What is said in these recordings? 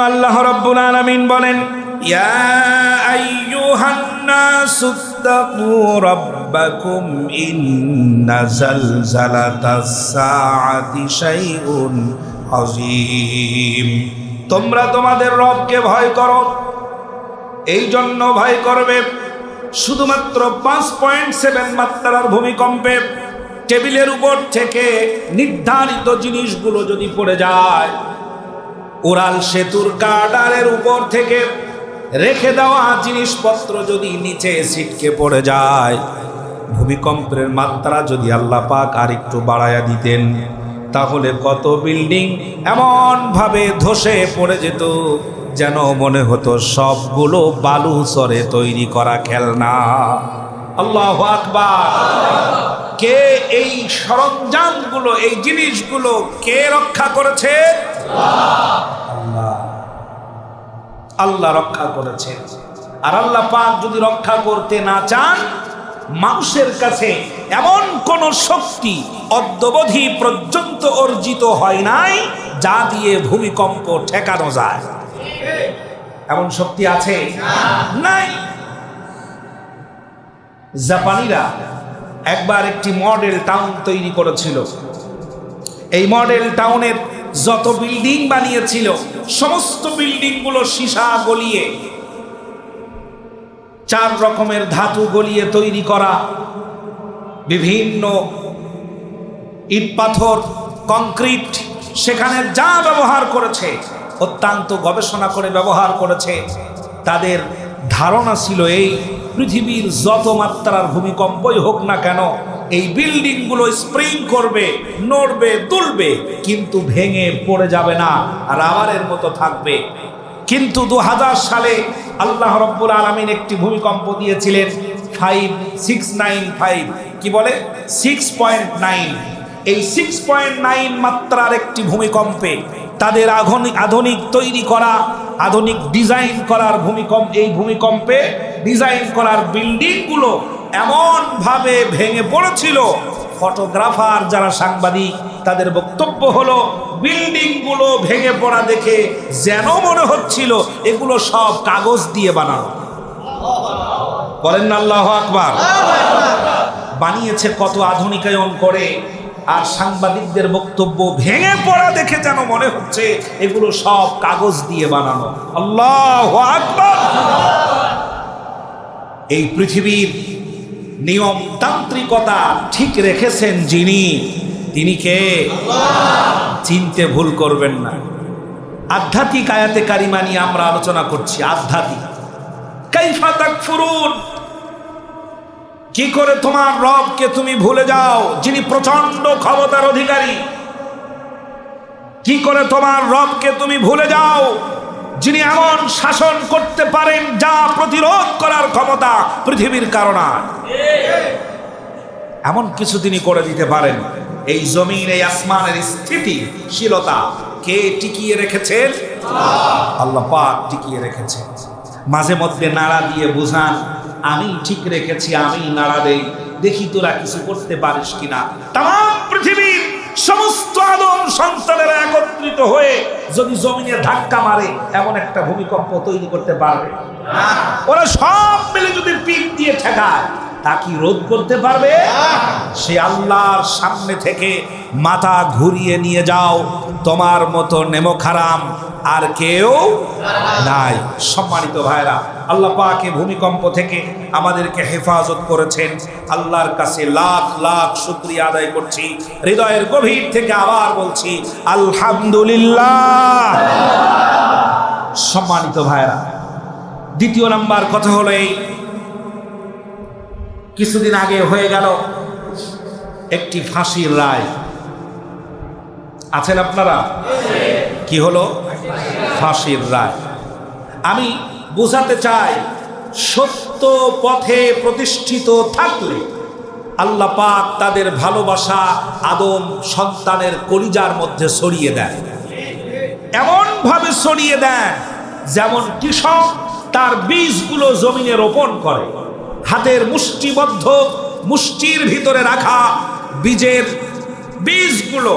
আল্লাহ রাব্বুল আলামিন বলেন, ইয়া আইয়ুহান নাসুত্তাকু রাব্বাকুম ইন্না জালজালাতাস সাআতি শাইউন আযীম। তোমরা তোমাদের রবকে ভয় করো। এই জন্য ভয় করবে শুধুমাত্র 5.7 মাত্রার ভূমিকম্পে টেবিলের উপর থেকে নির্ধারিত জিনিসগুলো যদি পড়ে যায়, ওরাল সেতুর গার্ডারের উপর থেকে রেখে দেওয়া জিনিসপত্র যদি নিচে ছিটকে পড়ে যায়, ভূমিকম্পের মাত্রা যদি আল্লাহ পাক আর একটু বাড়ায়া দিতেন, তাহলে কত বিল্ডিং এমন ভাবে ধসে পড়ে যেত যেন মনে হতো সবগুলো বালু চরে তৈরি করা খেলনা। আল্লাহু আকবার। কে এই সরঞ্জামগুলো, এই জিনিসগুলো কে রক্ষা করেছে? আল্লাহ। আল্লাহ রক্ষা করেছেন। আর আল্লাহ পাক যদি রক্ষা করতে না চান, মানুষের কাছে এমন কোন শক্তি অদ্যাবধি পর্যন্ত অর্জিত হয় নাই যা দিয়ে ভূমিকম্প ঠেকানো যায়। এমন শক্তি আছে? নাই। জাপানিরা একবার একটি মডেল টাউন তৈরি করেছিল। এই মডেল টাউনের যত বিল্ডিং বানিয়েছিল, সমস্ত বিল্ডিং গুলো সীসা গলিয়ে, 4 রকমের ধাতু গলিয়ে তৈরি করা, বিভিন্ন ইট পাথর কংক্রিট সেখানে যা ব্যবহার করেছে অত্যন্ত গবেষণা করে ব্যবহার করেছে। তাদের ধারণা ছিল এই পৃথিবীর যত মাত্রার ভূমিকম্পই হোক না কেন, এই বিল্ডিং গুলো স্প্রিং করবে, নড়বে, দুলবে, কিন্তু ভেঙে পড়ে যাবে না, আর আবারের মতো থাকবে। কিন্তু 2000 সালে আল্লাহ রাব্বুল আলামিন একটি ভূমিকম্প দিয়েছিলেন 6.95, কি বলে 6.9। এই 6.9 মাত্রার একটি ভূমিকম্পে তাদের আধুনিক তৈরি করা, আধুনিক ডিজাইন করার এই ভূমিকম্পে ডিজাইন করার বিল্ডিং গুলো এমন ভাবে ভেঙে পড়েছিল, ফটোগ্রাফার যারা সাংবাদিক তাদের বক্তব্য হলো বিল্ডিং গুলো ভেঙে পড়া দেখে যেন মনে হচ্ছিল এগুলো সব কাগজ দিয়ে বানানো। বলেন না আল্লাহু আকবার। বানিয়েছে কত আধুনিকায়ন করে, আর সাংবাদিকদের বক্তব্য ভেঙে পড়া দেখে যেন মনে হচ্ছে এগুলো সব কাগজ দিয়ে বানানো। আল্লাহু আকবার। এই পৃথিবীর নিয়মতান্ত্রিকতা ঠিক রেখেছেন যিনি, তিনি কে? চিনতে ভুল করবেন না। আধ্যাত্মিক আয়াতে কারিমা নিয়ে আমরা আলোচনা করছি। আধ্যাত্মিক কাইফা তাকফুরুন, কি করে তোমার রবকে তুমি ভুলে যাও যিনি প্রচন্ড ক্ষমতার অধিকারী? কি করে তোমার রবকে তুমি ভুলে যাও যিনি এমন শাসন করতে পারেন যা প্রতিরোধ করার ক্ষমতা পৃথিবীর কারণে? এমন কিছু তিনি করে দিতে পারেন। এই জমিন, এই আসমানের স্থিতিশীলতা কে টিকিয়ে রেখেছেন? আল্লাহ পাক টিকিয়ে রেখেছেন। মাঝে মধ্যে নাড়া দিয়ে বুঝান, আমি ঠিক রেখেছি, আমি নাড়া দেই, দেখি তোরা কিছু করতে পারিস কিনা। তাম পৃথিবীর সমস্ত আদম সন্তানেরা একত্রিত হয়ে যদি জমিনে ধাক্কা মারে, এমন একটা ভূমিকম্প তৈরি করতে পারবে? ওরা সব মিলে যদি পিঠ দিয়ে ঠেকায়, তা কি রোধ করতে পারবে? সে আল্লাহর সামনে থেকে মাথা ঘুরিয়ে নিয়ে যাও, তোমার মতো নেমখারাম আর কেউ নাই। সম্মানিত ভাইরা, আল্লাহ পাক ভূমিকম্প থেকে আমাদেরকে হেফাজত করেছেন। আল্লাহর কাছে লাখ লাখ শুকরিয়া আদায় করছি। হৃদয়ের গভীর থেকে আবার বলছি আলহামদুলিল্লাহ। সম্মানিত ভাইরা, দ্বিতীয় নাম্বার কথা হলো এই, কিছুদিন আগে হয়ে গেল একটি ফাঁসির রায়। আছেন আপনারা? কি হলো? ফাঁসির রায়। আমি বোঝাতে চাই, সত্য পথে প্রতিষ্ঠিত থাকলে আল্লাহ পাক তাদের ভালোবাসা আদম সন্তানের কলিজার মধ্যে ছড়িয়ে দেন। এমন ভাবে ছড়িয়ে দেন যেমন কৃষক তার বীজগুলো জমিনে রোপণ করে, হাতের মুষ্টির ভিতরে রাখা বীজগুলো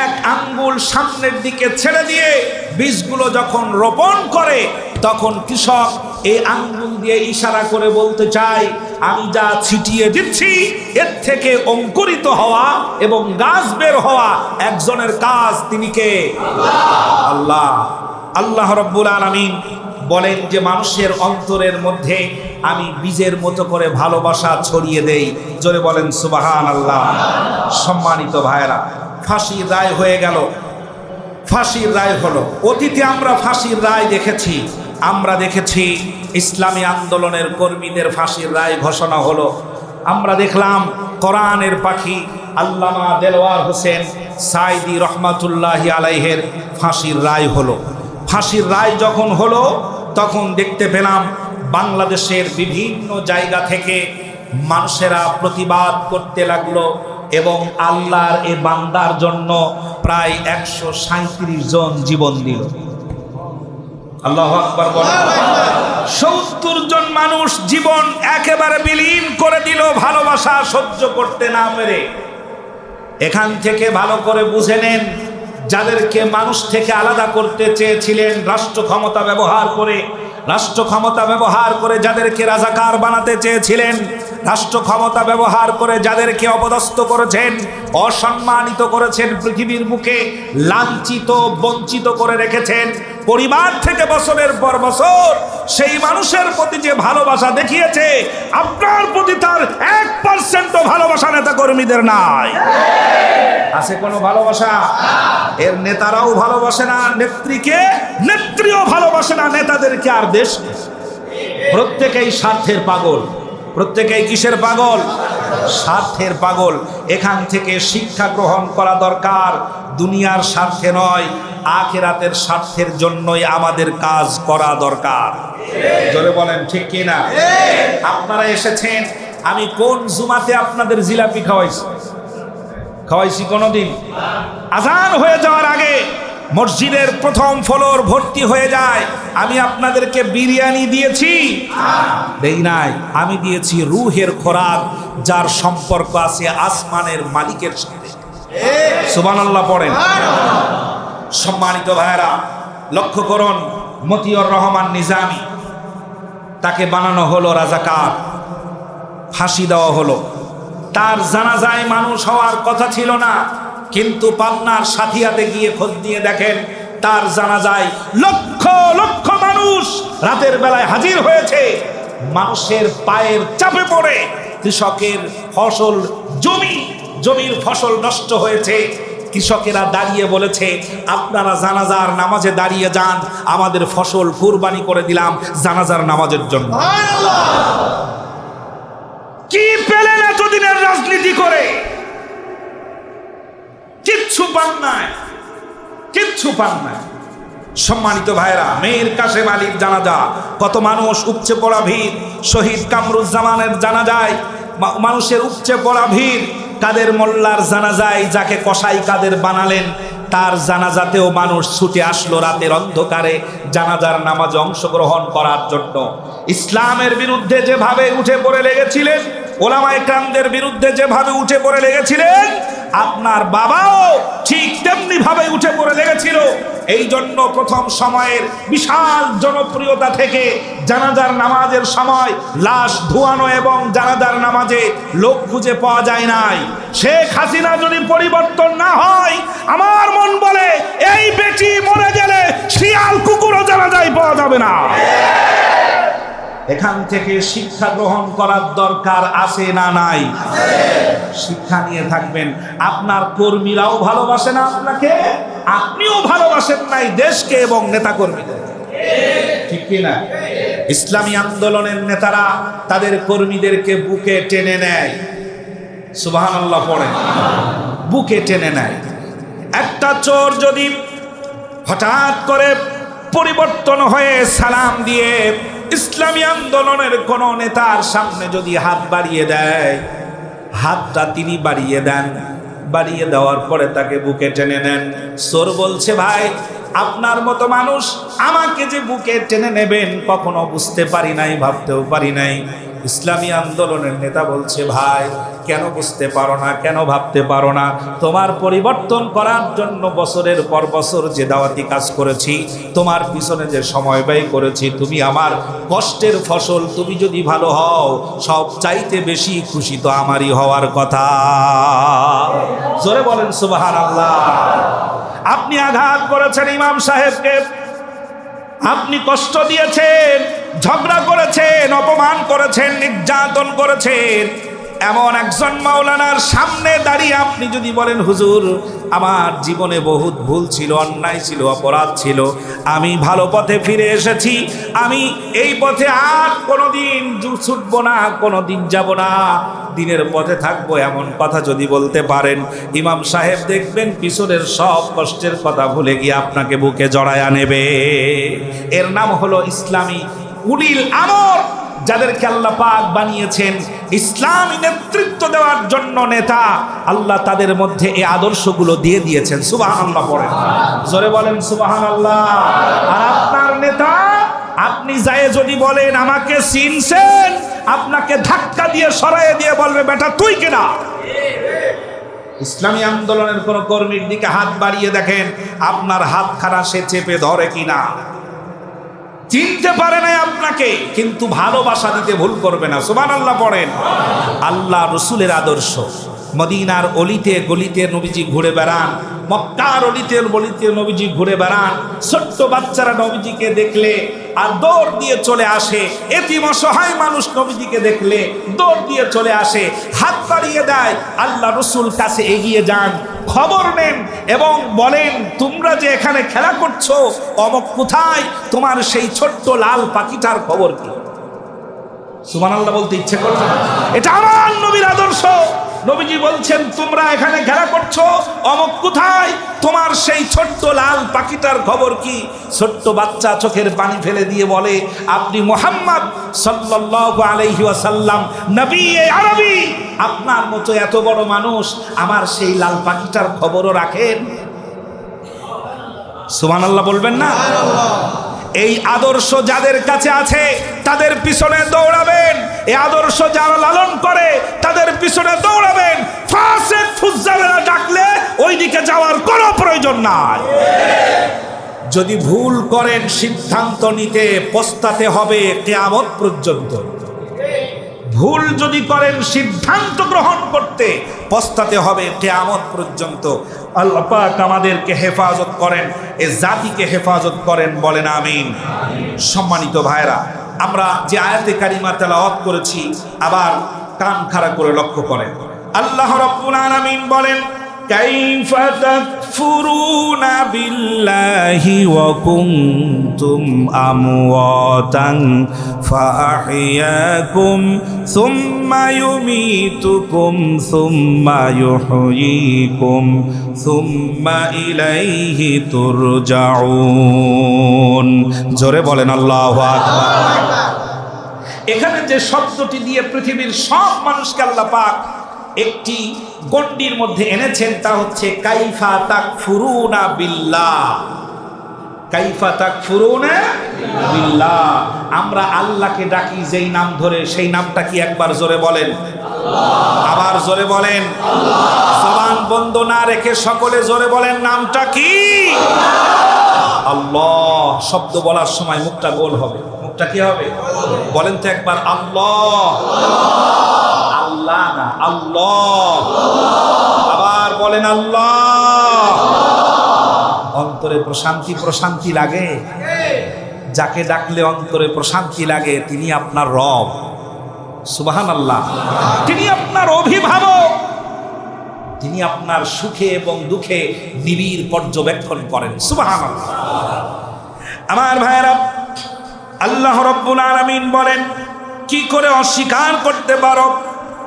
1 আঙ্গুল সামনের দিকে ছেড়ে দিয়ে বীজগুলো যখন রোপণ করে তখন কৃষক এই আঙ্গুল দিয়ে ইশারা করে বলতে চায়, আমি যা ছিটিয়ে দিচ্ছি এর থেকে অঙ্কুরিত হওয়া এবং গাছ বের হওয়া একজনের কাজ, তিনি কে? আল্লাহ। আল্লাহ রাব্বুল আলামিন বলেন যে মানুষের অন্তরের মধ্যে আমি বীজের মতো করে ভালোবাসা ছড়িয়ে দেই। জোরে বলেন সুবহানাল্লাহ। সম্মানিত ভাইরা, ফাঁসির রায় হয়ে গেল, ফাঁসির রায় হলো। অতীতে আমরা ফাঁসির রায় দেখেছি, আমরা দেখেছি ইসলামী আন্দোলনের কর্মীদের ফাঁসির রায় ঘোষণা হলো। আমরা দেখলাম কোরআনের পাখি আল্লামা দেলোয়ার হোসেন সাইদি রহমাতুল্লাহি আলাইহের ফাঁসির রায় হলো। ফাঁসির রায় যখন হলো তখন দেখতে পেলাম বাংলাদেশের বিভিন্ন জায়গা থেকে মানুষেরা প্রতিবাদ করতে লাগলো এবং আল্লাহর এ বান্দার জন্য প্রায় 137 জন জীবন দিল। আল্লাহু আকবার বলেন। 70 জন মানুষ জীবন একেবারে বিলীন করে দিল ভালোবাসা সহ্য করতে না পেরে। এখান থেকে ভালো করে বুঝে নেন, যাদেরকে মানুষ থেকে আলাদা করতে চেয়েছিলেন রাষ্ট্র ক্ষমতা ব্যবহার করে, রাষ্ট্র ক্ষমতা ব্যবহার করে যাদেরকে রাজাকার বানাতে চেয়েছিলেন, রাষ্ট্র ক্ষমতা ব্যবহার করে যাদেরকে অপদস্থ করেছেন, অসম্মানিত করেছেন, পৃথিবীর বুকে লাঞ্ছিত বঞ্চিত করে রেখেছেন, পরিবার থেকে বছরের পর বছর সেই মানুষের প্রতি যে ভালোবাসা দেখিয়েছে, আপনার প্রতি তার 1% ভালোবাসা নেতা কর্মীদের নাই। আছে কোনো ভালোবাসা? এর নেতারাও ভালোবাসে না নেত্রীকে, নেত্রীও ভালোবাসে না নেতাদেরকে আর দেশ। প্রত্যেকেই স্বার্থের পাগল। প্রত্যেকেই কিসের পাগল? স্বার্থের পাগল। এখান থেকে শিক্ষা গ্রহণ করা দরকার। দুনিয়ার স্বার্থে নয়, আখিরাতের স্বার্থের জন্যই আমাদের কাজ করা দরকার। জোরে বলেন ঠিক কি না? আপনারা এসেছেন, আমি কোন জুমাতে আপনাদের জিলাপি খাওয়াইছি কোনোদিন? আজান হয়ে যাওয়ার আগে মসজিদের প্রথম ফ্লোর ভর্তি হয়ে যায়, আমি আপনাদেরকে বিরিয়ানি দিয়েছি? দেই নাই। আমি দিয়েছি রুহের খোরাক, যার সম্পর্ক আছে আসমানের মালিকের সাথে। সুবহানাল্লাহ পড়েন। সম্মানিত ভাইরা, লক্ষ্য করুন, মতিউর রহমান নিজামী, তাকে বানানো হলো রাজাকার, ফাঁসি দেওয়া হলো। তার জানাজায় মানুষ হওয়ার কথা ছিল না, কিন্তু পাবনার সাথিয়াতে গিয়ে খোঁজ দিয়ে দেখেন তার জানাজায় লক্ষ লক্ষ মানুষ রাতের বেলায় হাজির হয়েছে। মানুষের পায়ের চাপে পড়ে কৃষকের ফসল, জমির ফসল নষ্ট হয়েছে। কৃষকেরা দাঁড়িয়ে বলেছে, আপনারা জানাজার নামাজে দাঁড়িয়ে যান, আমাদের ফসল কুরবানি করে দিলাম জানাজার নামাজের জন্য। কি পেলেন এতদিনের রাজনীতি করে? কিচ্ছু পান নাই, কিচ্ছু পান নাই। সম্মানিত ভাইরা, মীর কাসেম আলীর জানাজা, কত মানুষ উপচে পড়া ভিড়। শহীদ কামরুজ্জামানের জানাজায় মানুষের উপচে পড়া ভিড়। কাদের মোল্লার জানাজায়, যাকে কসাই কাদের বানালেন, তার জানাজাতেও মানুষ ছুটে আসলো রাতের অন্ধকারে জানাজার নামাজে অংশগ্রহণ করার জন্য। ইসলামের বিরুদ্ধে যেভাবে উঠে পড়ে লেগেছিলেন, ওলামায়ে কেরামদের বিরুদ্ধে যেভাবে উঠে পড়ে লেগেছিলেন, আপনার বাবাও ঠিক তেমনি ভাবে উঠে পড়ে লেগেছিল। এই জন্য প্রথম সময়ের বিশাল জনপ্রিয়তা থেকে জানাজার নামাজের সময় লাশ ধোয়ানো এবং জানাজার নামাজে লোক খুঁজে পাওয়া যায় নাই। শেখ হাসিনা যদি পরিবর্তন না হয়, আমার মন বলে এই বেটি মরে গেলে শিয়াল কুকুরও জানাজায় পাওয়া যাবে না। এখান থেকে শিক্ষা গ্রহণ করার দরকার আছে না নাই? শিক্ষা নিয়ে থাকবেন। আপনার কর্মীরাও ভালোবাসে না আপনাকে, আপনিও ভালোবাসেন নাই দেশকে এবং নেতা কর্মীদের, ঠিক কি না? ইসলামী আন্দোলনের নেতারা তাদের কর্মীদেরকে বুকে টেনে নেয়। সুবহানাল্লাহ পড়েন। বুকে টেনে নেয়। একটা চোর যদি হঠাৎ করে পরিবর্তন হয়ে সালাম দিয়ে ইসলামী আন্দোলনের কোন নেতার সামনে যদি হাত বাড়িয়ে দেয়, হাতটা তিনি বাড়িয়ে দেন, বাড়িয়ে দেওয়ার পরে তাকে বুকে টেনে নেন। চোর বলছে, ভাই আপনার মতো মানুষ আমাকে যে বুকে টেনে নেবেন কখনো বুঝতে পারি নাই, ভাবতেও পারি নাই। ইসলামী আন্দোলনের নেতা বলছে, ভাই কেন বুঝতে পারো না, কেন ভাবতে পারো না? তোমার পরিবর্তন করার জন্য বছরের পর বছর যে দাওয়াতি কাজ করেছি, তোমার পিছনে যে সময় ব্যয় করেছি, তুমি আমার কষ্টের ফসল। তুমি যদি ভালো হও, সব চাইতে বেশি খুশি তো আমারই হওয়ার কথা। জোরে বলেন সুবহানাল্লাহ। আপনি আঘাত করেছেন ইমাম সাহেবকে, আপনি কষ্ট দিয়েছেন, ঝগড়া করেছেন, অপমান করেছেন, নির্যাতন করেছেন। এমন একজন মাওলানার সামনে দাঁড়িয়ে আপনি যদি বলেন, হুজুর আমার জীবনে বহুত ভুল ছিল, অন্যায় ছিল, অপরাধ ছিল, আমি ভালো পথে ফিরে এসেছি, আমি এই পথে আর কোনোদিন ছুটবো না, কোনোদিন যাব না, দিনের পথে থাকবো, এমন কথা যদি বলতে পারেন, ইমাম সাহেব দেখবেন পিছনের সব কষ্টের কথা ভুলে গিয়ে আপনাকে বুকে জড়ায়া নেবে। এর নাম হলো ইসলামী উলিল আমর, যাদেরকে আল্লাহ পাক বানিয়েছেন ইসলামী নেতৃত্ব দেওয়ার জন্য নেতা। আল্লাহ তাদের মধ্যে এই আদর্শগুলো দিয়ে দিয়েছেন। সুবহানাল্লাহ পড়েন, জোরে বলেন সুবহানাল্লাহ। আর আপনার নেতা, আপনি যায় যদি বলেন আমাকে চিনছেন, আপনাকে ধাক্কা দিয়ে সরাইয়ে দিয়ে বলবে, বেটা তুই কেনা। ইসলামী আন্দোলনের কোন কর্মীর দিকে হাত বাড়িয়ে দেখেন, আপনার হাতখানা সে চেপে ধরে কিনা। চিনতে পারে না আপনাকে, কিন্তু ভালোবাসা দিতে ভুল করবে না। সুবহানাল্লাহ পড়েন। আল্লাহ রসুলের আদর্শ, মদিনার অলিতে গলিতে নবীজি ঘুরে বেড়ান, মক্কার অলিতে গলিতে নবীজি ঘুরে বেড়ান। ছোট্ট বাচ্চারা নবীজিকে দেখলে আর দৌড় দিয়ে চলে আসে, এতিম অসহায় মানুষ নবীজিকে দেখলে দৌড় দিয়ে চলে আসে, হাত বাড়িয়ে দেয়। আল্লাহ রসুল কাছে এগিয়ে যান, খবর নেন এবং বলেন, তোমরা যে এখানে খেলা করছো, অমুক কোথায়, তোমার সেই ছোট্ট লাল পাখিটার খবর কি? সুবহানাল্লাহ বলতে ইচ্ছে করছে না? এটা আমার নবীর আদর্শ। নবীজি বলছেন, তোমরা এখানে খেলা করছো, অমুক কোথায়, তোমার সেই ছোট্ট লাল পাখিটার খবর কি? ছোট্ট বাচ্চা চোখের পানি ফেলে দিয়ে বলে, আপনি মুহাম্মদ সাল্লাল্লাহু আলাইহি ওয়াসাল্লাম, নবী আরবী, আপনার মতো এত বড় মানুষ আমার সেই লাল পাখিটার খবরও রাখেন? সুবহানাল্লাহ বলবেন না? এই আদর্শ যাদের কাছে আছে তাদের পিছনে দৌড়াবেন। এই আদর্শ যারা লালন করে তাদের পিছনে দৌড়াবেন। ফাসিক ফুজ্জালেরা ডাকলে ওই দিকে যাওয়ার কোনো প্রয়োজন নাই। যদি ভুল করেন, সিদ্ধান্ত নিতে পস্তাতে হবে কিয়ামত পর্যন্ত। ভুল যদি করেন, সিদ্ধান্ত গ্রহণ করতে পস্তাতে হবে কিয়ামত পর্যন্ত। আল্লাহ পাক আমাদেরকে হেফাজত করেন, এ জাতিকে হেফাজত করেন, বলেন আমিন। সম্মানিত ভাইরা, আমরা যে আয়াতে কারিমা তেলাওয়াত করেছি, আবার কান খাড়া করে লক্ষ্য করেন। আল্লাহ রাব্বুল আলামিন বলেন, কাইফা তাকফুরুনা বিল্লাহি ওয়া কুনতুম আমওয়াতান ফাআহইয়াকুম সুম্মা ইউমীতুকুম সুম্মা ইউহয়ীকুম সুম্মা ইলাইহি তুরজাউন। জোরে বলেন আল্লাহু আকবার। এখানে যে শব্দটি দিয়ে পৃথিবীর সব মানুষকে আল্লাহ পাক একটি গণ্ডির মধ্যে এনেছেন, তা হচ্ছে কাইফা তাকফুরুনা বিল্লাহ। কাইফা তাকফুরুনা বিল্লাহ। আমরা আল্লাহকে ডাকি যেই নাম ধরে, সেই নামটা কি? একবার জোরে বলেন আল্লাহ। আবার জোরে বলেন আল্লাহ। জবান বন্ধ না রেখে সকলে জোরে বলেন, নামটা কি? আল্লাহ। শব্দ বলার সময় মুখটা গোল হবে। মুখটা কি হবে? বলেন তো একবার, আল্লাহ। আল্লাহ না, আল্লাহ। আবার বলেন আল্লাহ। অন্তরে প্রশান্তি প্রশান্তি লাগে। যাকে ডাকলে অন্তরে প্রশান্তি লাগে, তিনি আপনার রব। সুবহানাল্লাহ। তিনি আপনার অভিভাবক, তিনি আপনার সুখে এবং দুঃখে নিবিড় পর্যবেক্ষণ করেন। সুবহানাল্লাহ। আমার ভাইয়েরা, আল্লাহ রাব্বুল আলামিন বলেন, কি করে অস্বীকার করতে পারো?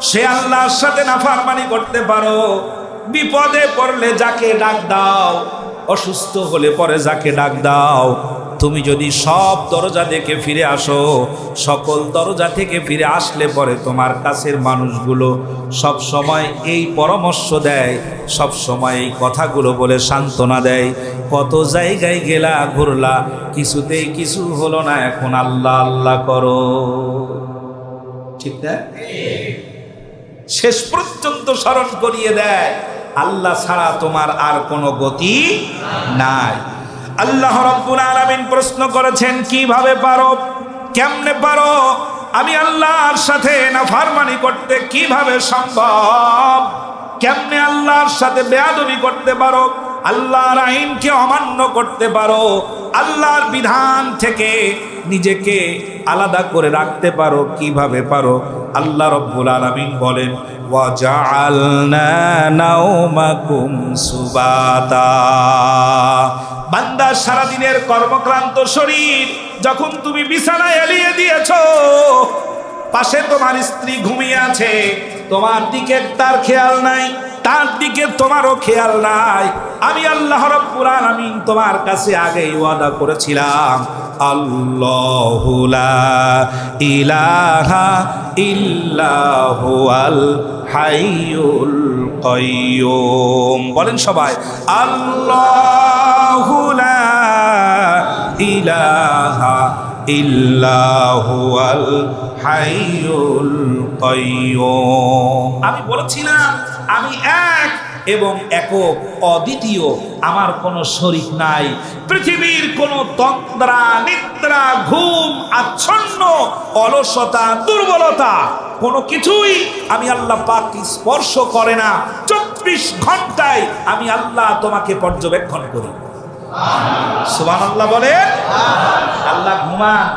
সে আল্লাহর সাথে নাফরমানি করতে পারো। বিপদে পড়লে যাকে ডাক দাও, অসুস্থ হলে পরে যাকে ডাক দাও। তুমি যদি সব দরজা থেকে ফিরে আসো, সকল দরজা থেকে ফিরে আসলে পরে তোমার কাছের মানুষগুলো সব সময় এই পরামর্শ দেয়, সব সময় এই কথাগুলো বলে সান্ত্বনা দেয়, কত জায়গায় গেলা ঘুরলা, কিছুতেই কিছু হলো না, এখন আল্লাহ আল্লাহ করো। ঠিক না? শেষ পর্যন্ত স্মরণ করিয়ে দেয় আল্লাহ ছাড়া তোমার আর কোনো গতি নাই। আল্লাহ রাব্বুল আলামিন প্রশ্ন করেছেন, কিভাবে পারো, কেমনে পারো? আমি আল্লাহর সাথে নাফরমানি করতে কিভাবে সম্ভব? কেমনে আল্লাহর সাথে বেয়াদবি করতে পারো? আল্লাহর আইনকে অমান্য করতে পারো? আল্লাহর বিধান থেকে নিজেকে আলাদা করে রাখতে পারো? কিভাবে পারো? আল্লাহ রাব্বুল আলামিন বলেন, ওয়া জাআলনা নাওমাকুম সুবাতা। বান্দা সারাদিনের কর্মক্লান্ত শরীর যখন তুমি বিছানায় এলিয়ে দিয়েছো, পাশে তোমার স্ত্রী ঘুমিয়ে আছে, তোমার দিকে তার খেয়াল নাই, তার দিকে তোমারও খেয়াল নাই। আমি আল্লাহ রাব্বুল আলামিন তোমার কাছে আগেই ওয়াদা করেছিলাম, আল্লাহু লা ইলাহা ইল্লা হুয়াল হাইয়ুল কাইয়্যুম। বলেন সবাই, আল্লাহু লা ইলাহা ইল্লা হুয়াল হাইয়ুল কাইয়্যুম। আমি বলেছিলাম আমি এক এবং একক, অদ্বিতীয়, আমার কোনো শরীক নাই। পৃথিবীর কোনো তন্দ্রা, নিদ্রা, ঘুম, আচ্ছন্ন, অলসতা, দুর্বলতা কোনো কিছুই আমি আল্লাহ পাক স্পর্শ করে না। 24 ঘন্টায় আমি আল্লাহ তোমাকে পর্যবেক্ষণ করি। সুবহানাল্লাহ বলেন। আল্লাহ ঘুমান?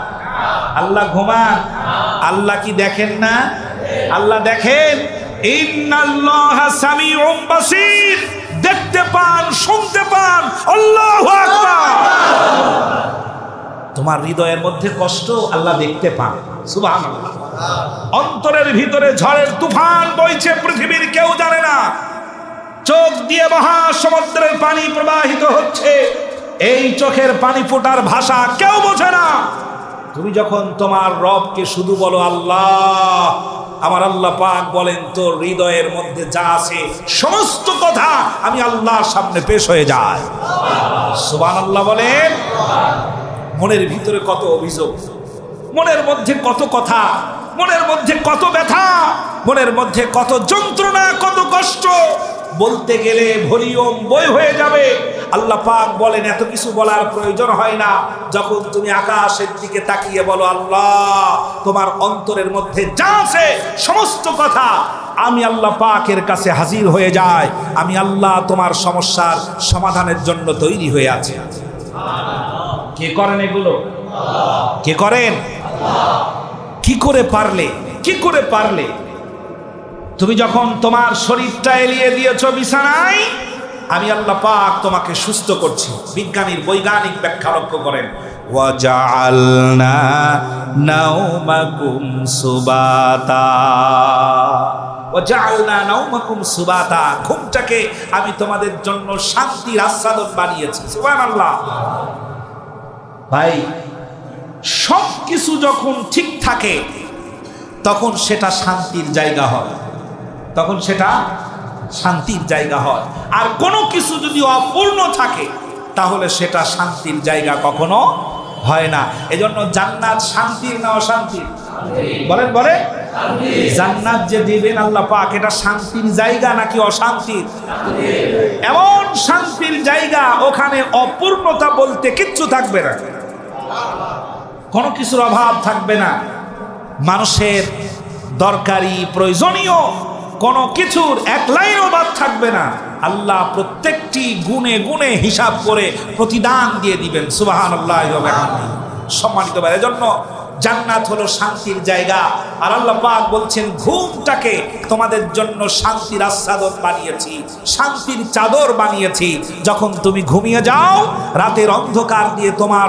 আল্লাহ ঘুমান? আল্লাহ কি দেখেন না? আল্লাহ দেখেন। ইন্নাল্লাহা সামিউম বাসীর, দেখতে পান, শুনতে পান। আল্লাহু আকবার। তোমার হৃদয়ের মধ্যে কষ্ট আল্লাহ দেখতে পান। সুবহানাল্লাহ। অন্তরের ভিতরে ঝড়ের তুফান বইছে, পৃথিবীর কেউ জানে না। চোখ দিয়ে মহাসমুদ্রের পানি প্রবাহিত হচ্ছে, এই চোখের পানি ফোটার ভাষা কেউ বোঝে না। তুমি যখন তোমার রবকে শুধু বলো আল্লাহ, আমার আল্লাহ পাক বলেন তোর হৃদয়ের মধ্যে যা আছে সমস্ত কথা আমি আল্লাহর সামনে পেশ হয়ে যায়। সুবহানাল্লাহ বলেন। মনের ভিতরে কত অভিযোগ, মনের মধ্যে কত কথা, মনের মধ্যে কত ব্যথা, মনের মধ্যে কত যন্ত্রণা, কত কষ্ট, বলতে গেলে ভলিউম বই হয়ে যাবে। আল্লাহ পাক বলেন এত কিছু বলার প্রয়োজন হয় না। যখন তুমি আকাশের দিকে তাকিয়ে বলো আল্লাহ, তোমার অন্তরের মধ্যে যা আছে সমস্ত কথা আমি আল্লাহ পাকের কাছে হাজির হয়ে যায়। আমি আল্লাহ তোমার সমস্যার সমাধানের জন্য তৈরি হয়ে আছি। কে করেন এগুলো? কে করেন? কি করে পারলে? কি করে পারলে? তুমি যখন তোমার শরীরটা এলিয়ে দিয়েছো বিছানায়, আমি আল্লাহ পাক তোমাকে সুস্থ করছি। বিজ্ঞানীর বৈজ্ঞানিক ব্যাখ্যা লক্ষ্য করেন, ওয়া জাআলনা নাওমাকুম সুবাতা। ওয়া জাআলনা নাওমাকুম সুবাতা, ঘুমটাকে আমি তোমাদের জন্য শান্তির আস্বাদন বানিয়েছি। সুবহানাল্লাহ। ভাই, সব কিছু যখন ঠিক থাকে তখন সেটা শান্তির জায়গা হয়, তখন সেটা শান্তির জায়গা হয়। আর কোনো কিছু যদি অপূর্ণ থাকে তাহলে সেটা শান্তির জায়গা কখনো হয় না। এজন্য জান্নাত শান্তির না অশান্তির? বলেন বলেন। জান্নাত যে দিবেন আল্লাহ পাক, এটা শান্তির জায়গা নাকি অশান্তির? এমন শান্তির জায়গা, ওখানে অপূর্ণতা বলতে কিচ্ছু থাকবে না, কোনো কিছুর অভাব থাকবে না। মানুষের দরকারি প্রয়োজনীয় কোনো কিছুর এক লাইনও বাদ থাকবে না। আল্লাহ প্রত্যেকটি গুণে গুণে হিসাব করে প্রতিদান দিয়ে দিবেন। সুবহানাল্লাহ। সম্মানিত ভাই, এজন্য জান্নাত হলো শান্তির জায়গা। আর আল্লাহ পাক বলছেন ঘুমটাকে তোমাদের জন্য শান্তির আস্বাদন বানিয়েছি, শান্তির চাদর বানিয়েছি। যখন তুমি ঘুমিয়ে যাও, রাতের অন্ধকার দিয়ে তোমার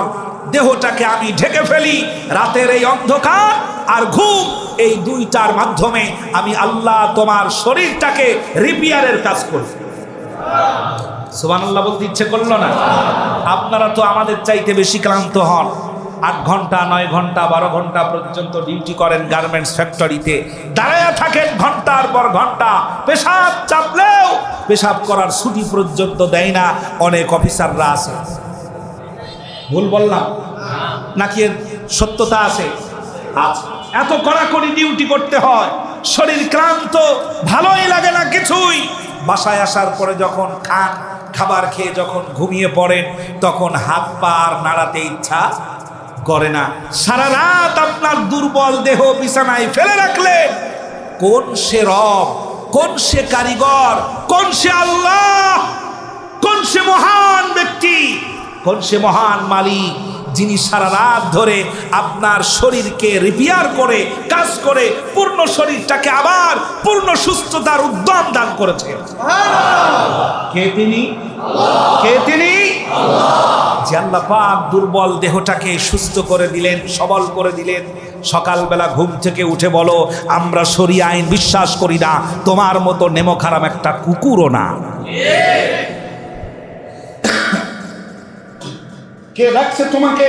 দেহটাকে আমি ঢেকে ফেলি। রাতের এই অন্ধকার আর ঘুম, এই দুইটার মাধ্যমে আমি আল্লাহ তোমার শরীরটাকে রিপেয়ারের কাজ করি। সুবহানাল্লাহ বলতে ইচ্ছে করলো না? আপনারা তো আমাদের চাইতে বেশি ক্লান্ত হন। 8 ঘন্টা, 9 ঘন্টা, 12 ঘন্টা পর্যন্ত ডিউটি করেন গার্মেন্টস ফ্যাক্টরিতে, দাঁড়ায় থাকেন ঘন্টার পর ঘন্টা। পেশাব চাপলেও পেশাব করার ছুটি পর্যন্ত দেয় না অনেক অফিসাররা আছে। ভুল বললাম নাকি? সত্যতা আছে? আচ্ছা, এত কড়াকড়ি ডিউটি করতে হয়, শরীর ক্লান্ত, ভালোই লাগে না কিছুই। বাসায় আসার পরে যখন খান, খাবার খেয়ে যখন ঘুমিয়ে পড়েন, তখন হাত পা আর নাড়াতে ইচ্ছা করে না। সারা রাত আপনার দুর্বল দেহ বিছানায় ফেলে রাখলেন। কোন সে রব, কোন সে কারিগর, কোন সে আল্লাহ, কোন সে মহান ব্যক্তি, কোন সে মহান মালিক, যিনি সারা রাত ধরে আপনার শরীরকে রিপেয়ার করে, কাজ করে পূর্ণ শরীরটাকে আবার পূর্ণ সুস্থতার উদ্যম দান করেছেন। কে তিনি? কে তিনি? যে আল্লাহ পাক দুর্বল দেহটাকে সুস্থ করে দিলেন, সবল করে দিলেন। সকালবেলা ঘুম থেকে উঠে বলো, আমরা শরিয়া আইন বিশ্বাস করি না, তোমার মতো নেমো খারাপ একটা কুকুরও না। কে ডাকছে তোমাকে?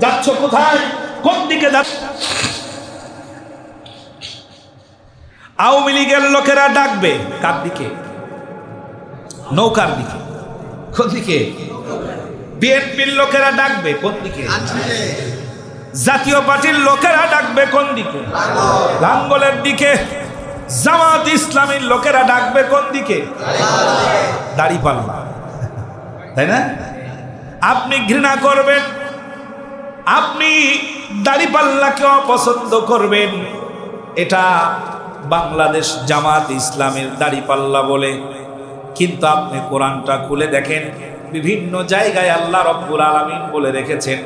যাচ্ছ কোথায়? কোন দিকে যাচ্ছ? আওয়ামী লীগের লোকেরা ডাকবে কার দিকে? নৌকার দিকে। কোন দিকে? বিএনপির লোকেরা ডাকবে কোন দিকে? জাতীয় পার্টির লোকেরা ডাকবে কোন দিকে? লাঙ্গলের দিকে। জামাত ইসলামীর লোকেরা ডাকবে কোন দিকে? দাড়িপাল্লা, তাই না? আপনি ঘৃণা করবেন, আপনি দাড়িপাল্লাকে অপছন্দ করবেন, এটা বাংলাদেশ জামাত ইসলামের দাড়িপাল্লা বলে। কিন্তু আপনি কোরআনটা খুলে দেখেন, বিভিন্ন জায়গায় আল্লাহ রব্বুল আলামিন বলে রেখেছেন,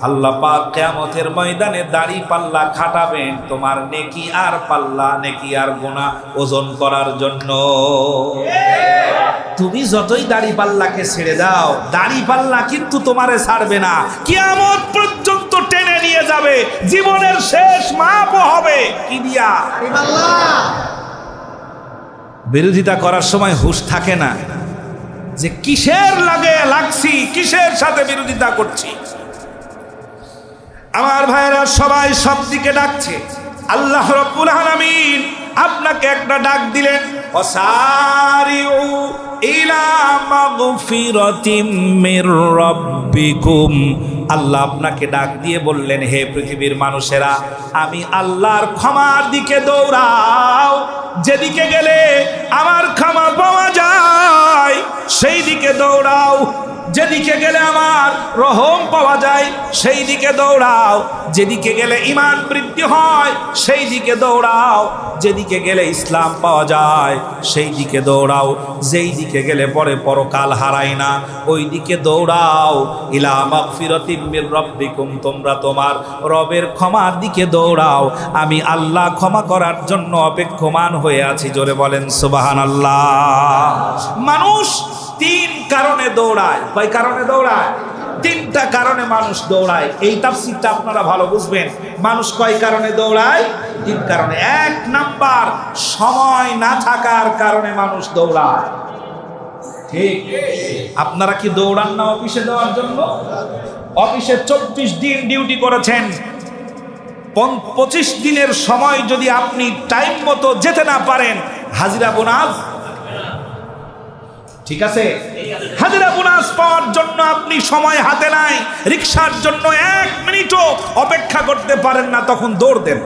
আল্লাহ পাক কিয়ামতের ময়দানে দাড়িপাল্লা খাটাবেন তোমার নেকি আর পাল্লা, নেকি আর গুনাহ ওজন করার জন্য। তুমি যতই দাড়িপাল্লাকে ছেড়ে দাও, দাড়িপাল্লা কিন্তু তোমারে ছাড়বে না, কিয়ামত পর্যন্ত টেনে নিয়ে যাবে। জীবনের শেষ মাপও হবে কি দিয়া? বিরোধিতা করার সময় হুঁশ থাকে না যে কিসের লাগছি, কিসের সাথে বিরোধিতা করছি। আমার ভাইয়েরা সবাই সব দিকে ডাকছে। আল্লাহ রাব্বুল আলামিন আপনাকে একটা ডাক দিলেন, ওয়াসারিউ ইলা মাগফিরাতিম মির রাব্বিকুম। আল্লাহ আপনাকে ডাক দিয়ে বললেন, হে পৃথিবীর মানুষেরা, আমি আল্লাহর ক্ষমার দিকে দৌড়াও। যেদিকে গেলে আমার ক্ষমা পাওয়া যায় সেই দিকে দৌড়াও। যেদিকে গেলে আমার রহম পাওয়া যায় সেই দিকে দৌড়াও। যেদিকে গেলে ঈমান বৃদ্ধি হয় সেই দিকে দৌড়াও। যেদিকে গেলে ইসলাম পাওয়া যায় সেই দিকে দৌড়াও। যেই দিকে গেলে পরে পরকাল হারাই না ওই দিকে দৌড়াও। ইলা মাগফিরাতিম মির রাব্বিকুম, তোমরা তোমার রবের ক্ষমার দিকে দৌড়াও। আমি আল্লাহ ক্ষমা করার জন্য অপেক্ষমান হয়ে আছি। জোরে বলেন সুবহানাল্লাহ। মানুষ তিন কারণে দৌড়ায়। কয় কারণে দৌড়ায়? তিনটা কারণে মানুষ দৌড়ায়। এই তাফসীরটা আপনারা ভালো বুঝবেন। মানুষ কয় কারণে দৌড়ায়? তিন কারণে। এক নাম্বার, সময় না থাকার কারণে মানুষ দৌড়ায়। ঠিক? আপনারা কি দৌড়ান না অফিসে যাওয়ার জন্য? অফিসে 24 দিন ডিউটি করেছেন, 25 দিনের সময় যদি আপনি টাইম মতো যেতে না পারেন, হাজিরা বোনাস, ঠিক আছে? হাজিরা বোনাস পাওয়ার জন্য আপনি সময় হাতে নাই, রিকশার জন্য 1 মিনিটও অপেক্ষা করতে পারেন না, তখন দৌড় দেন।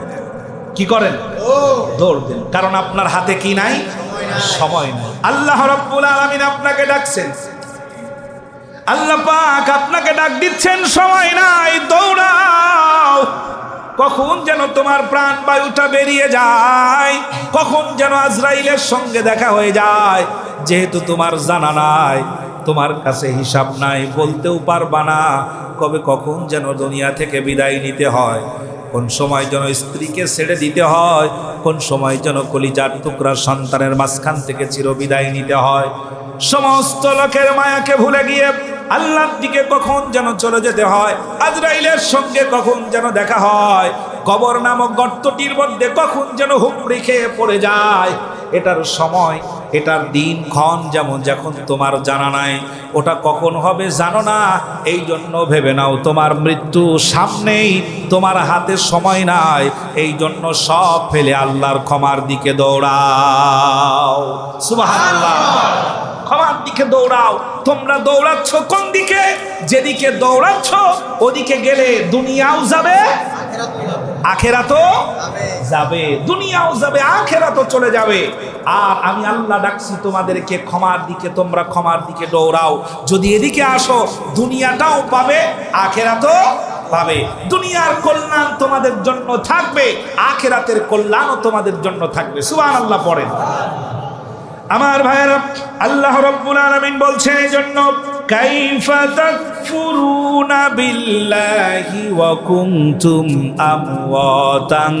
কি করেন? দৌড় দেন। কারণ আপনার হাতে কি নাই? সময় নাই। আল্লাহ রাব্বুল আলামিন আপনাকে ডাকছেন, আল্লাহ পাক আপনাকে ডাক দিচ্ছেন, সময় নাই, দৌড়াও। কখন যেন তোমার প্রাণ বায়ুটা বেরিয়ে যায়, কখন যেন আজরাইলের সঙ্গে দেখা হয়ে যায়। যেহেতু তোমার জানা নাই, তোমার কাছে হিসাব নাই, বলতেও পারবা না কবে কখন যেন দুনিয়া থেকে বিদায় নিতে হয়, কোন সময় যেন স্ত্রীকে ছেড়ে দিতে হয়, কোন সময় যেন কলিজার টুকরা সন্তানের মাঝখান থেকে চিরবিদায় নিতে হয়। সমস্ত লোকের মায়াকে ভুলে গিয়ে আল্লাহর দিকে কখন যেন চলে যেতে হয়, আজরাইলের সঙ্গে কখন যেন দেখা হয়, কবর নামক গর্তটির মধ্যে কখন যেন হুমড়ি খেয়ে পড়ে যায়। এটার সময়, এটার দিন ক্ষণ যেমন যখন তোমার জানা নাই, ওটা কখন হবে জানো না। এই জন্য ভেবে নাও তোমার মৃত্যু সামনেই, তোমার হাতে সময় নাই। এই জন্য সব ফেলে আল্লাহর ক্ষমার দিকে দৌড়াও। সুবহানাল্লাহ। ক্ষমার দিকে দৌড়াও। তোমরা দৌড়াচ্ছ কোন দিকে? যেদিকে দৌড়াচ্ছ ওদিকে গেলে দুনিয়াও যাবে, আখেরাতও যাবে, দুনিয়াও যাবে, আখেরাতও চলে যাবে। আর আমি আল্লাহ ডাকছি তোমাদেরকে ক্ষমার দিকে, তোমরা ক্ষমার দিকে দৌড়াও। যদি এদিকে আসো দুনিয়াটাও পাবে, আখেরাতও পাবে। দুনিয়ার কল্যাণ তোমাদের জন্য থাকবে, আখেরাতের কল্যাণও তোমাদের জন্য থাকবে। সুবহানাল্লাহ পড়েন। আমার ভাইয়েরা, আল্লাহ রাব্বুল আলামিন বলছেন এই জন্য, কাইফা তাকফুরুনা বিল্লাহি ওয়া কুনতুম আমওয়াতান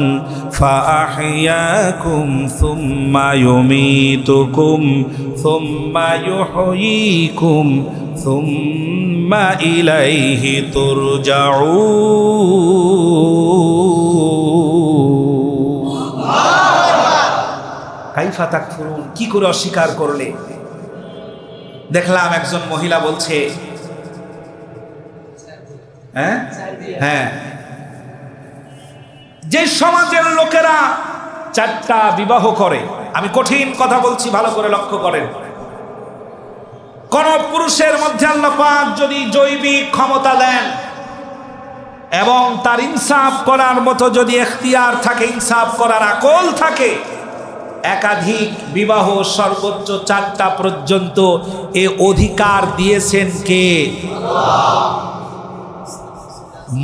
ফাআহইয়াকুম সুম্মা ইউমীতুকুম সুম্মা ইউহয়ীকুম সুম্মা ইলাইহি তুরজাউন। কাইফা তাকফুরুন, কি করে অস্বীকার করলে? দেখলাম একজন মহিলা বলছে, হ্যাঁ, যে সমাজের লোকেরা 4টা বিবাহ করে, আমি কঠিন কথা বলছি, ভালো করে লক্ষ্য করেন। কোন পুরুষের মধ্যে আল্লাহ পাক যদি জৈবিক ক্ষমতা দেন এবং তার ইনসাফ করার মতো যদি এখতিয়ার থাকে, ইনসাফ করার আকল থাকে, একাধিক বিবাহ সর্বোচ্চ 4টা পর্যন্ত এ অধিকার দিয়েছেন কে?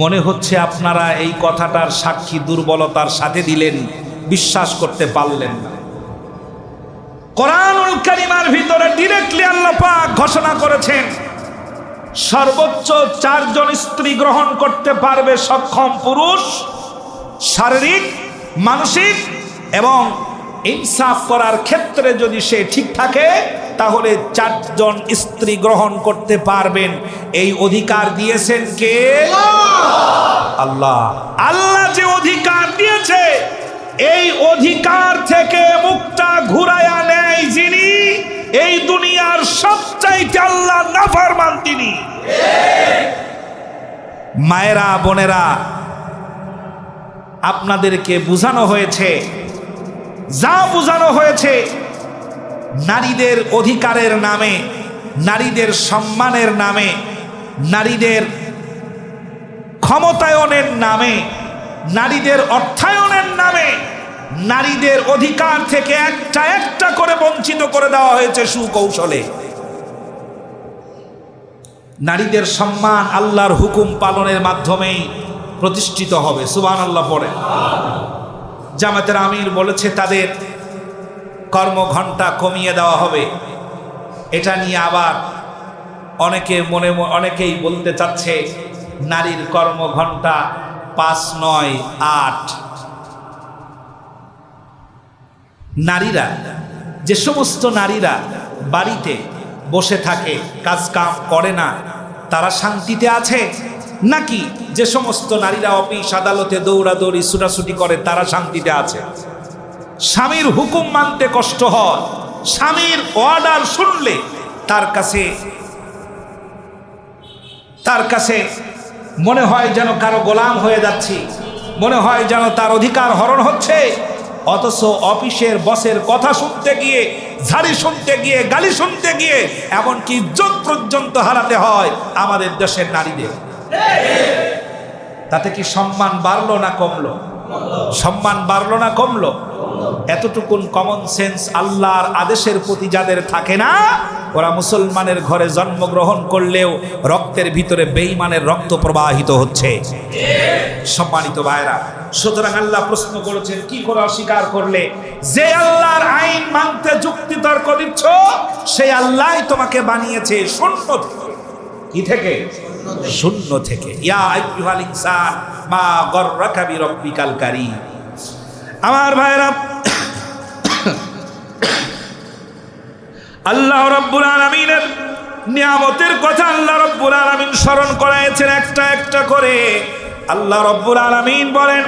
মনে হচ্ছে আপনারা এই কথাটার সাক্ষী দুর্বলতার সাথে দিলেন, বিশ্বাস করতে পারলেন না। কোরআনুল কারীমের ভিতরে ডিরেক্টলি আল্লাহ পাক ঘোষণা করেছেন, সর্বোচ্চ 4 জন স্ত্রী গ্রহণ করতে পারবে সক্ষম পুরুষ, শারীরিক, মানসিক এবং ইনসাফ করার ক্ষেত্রে যদি সে ঠিক থাকে, তাহলে 4 জন স্ত্রী গ্রহণ করতে পারবেন। এই অধিকার দিয়েছেন কে? আল্লাহ। আল্লাহ যে অধিকার দিয়েছে, এই অধিকার থেকে মুখটা ঘুরায়া নেয় যিনি, এই দুনিয়ার সবচাইতে আল্লাহ নাফরমান তিনি। মায়েরা, বোনেরা, আপনাদেরকে বোঝানো হয়েছে, যা বোঝানো হয়েছে, নারীদের অধিকারের নামে, নারীদের সম্মানের নামে, নারীদের ক্ষমতায়নের নামে, নারীদের অর্থায়নের নামে, নারীদের অধিকার থেকে একটা একটা করে বঞ্চিত করে দেওয়া হয়েছে সুকৌশলে। নারীদের সম্মান আল্লাহর হুকুম পালনের মাধ্যমেই প্রতিষ্ঠিত হবে। সুবহানাল্লাহ পড়ে। জামাতের আমির বলেছে তাদের কর্মঘণ্টা কমিয়ে দেওয়া হবে। এটা নিয়ে আবার অনেকেই বলতে চাচ্ছে নারীর কর্মঘণ্টা 5 নয় 8। নারীরা, যে সমস্ত নারীরা বাড়িতে বসে থাকে, কাজ কাম করে না, তারা শান্তিতে আছে? নাকি যে সমস্ত নারীরা অফিস আদালতে দৌড়াদৌড়ি ছুটাছুটি করে, তারা শান্তিতে আছে? স্বামীর হুকুম মানতে কষ্ট হয়, স্বামীর অর্ডার শুনলে তার কাছে মনে হয় যেন কারো গোলাম হয়ে যাচ্ছি, মনে হয় যেন তার অধিকার হরণ হচ্ছে। অথচ অফিসের বসের কথা শুনতে গিয়ে, ঝাড়ি শুনতে গিয়ে, গালি শুনতে গিয়ে এমনকি ইজ্জত পর্যন্ত হারাতে হয় আমাদের দেশের নারীদের। তাতে কি সম্মান বাড়লো না কমলো? সম্মান বাড়লো না কমলো? এতটুকুন কমন সেন্স আল্লাহর আদেশের প্রতি যাদের থাকে না, ওরা মুসলমানের ঘরে জন্মগ্রহণ করলেও রক্তের ভিতরে বেঈমানের রক্ত প্রবাহিত হচ্ছে। সম্মানিত ভাইরা, সুতরাং আল্লাহ প্রশ্ন করেছেন, কি করে অস্বীকার করলে? যে আল্লাহর আইন মানতে যুক্তি তর্ক দিচ্ছ, সেই আল্লাহই তোমাকে বানিয়েছে শূন্য থেকে। কি থেকে? শূন্য থেকে। ইয়া আইয়ুহাল ইনসান মা গররাকা বিরব্বিকাল কারীম। আমার ভাইরা, আল্লাহ রাব্বুল আলামিনের নিয়ামতের কথা আল্লাহ রাব্বুল আলামিন স্মরণ করাইছেন একটা একটা করে। আল্লাহ রাব্বুল আলামিন বলেন,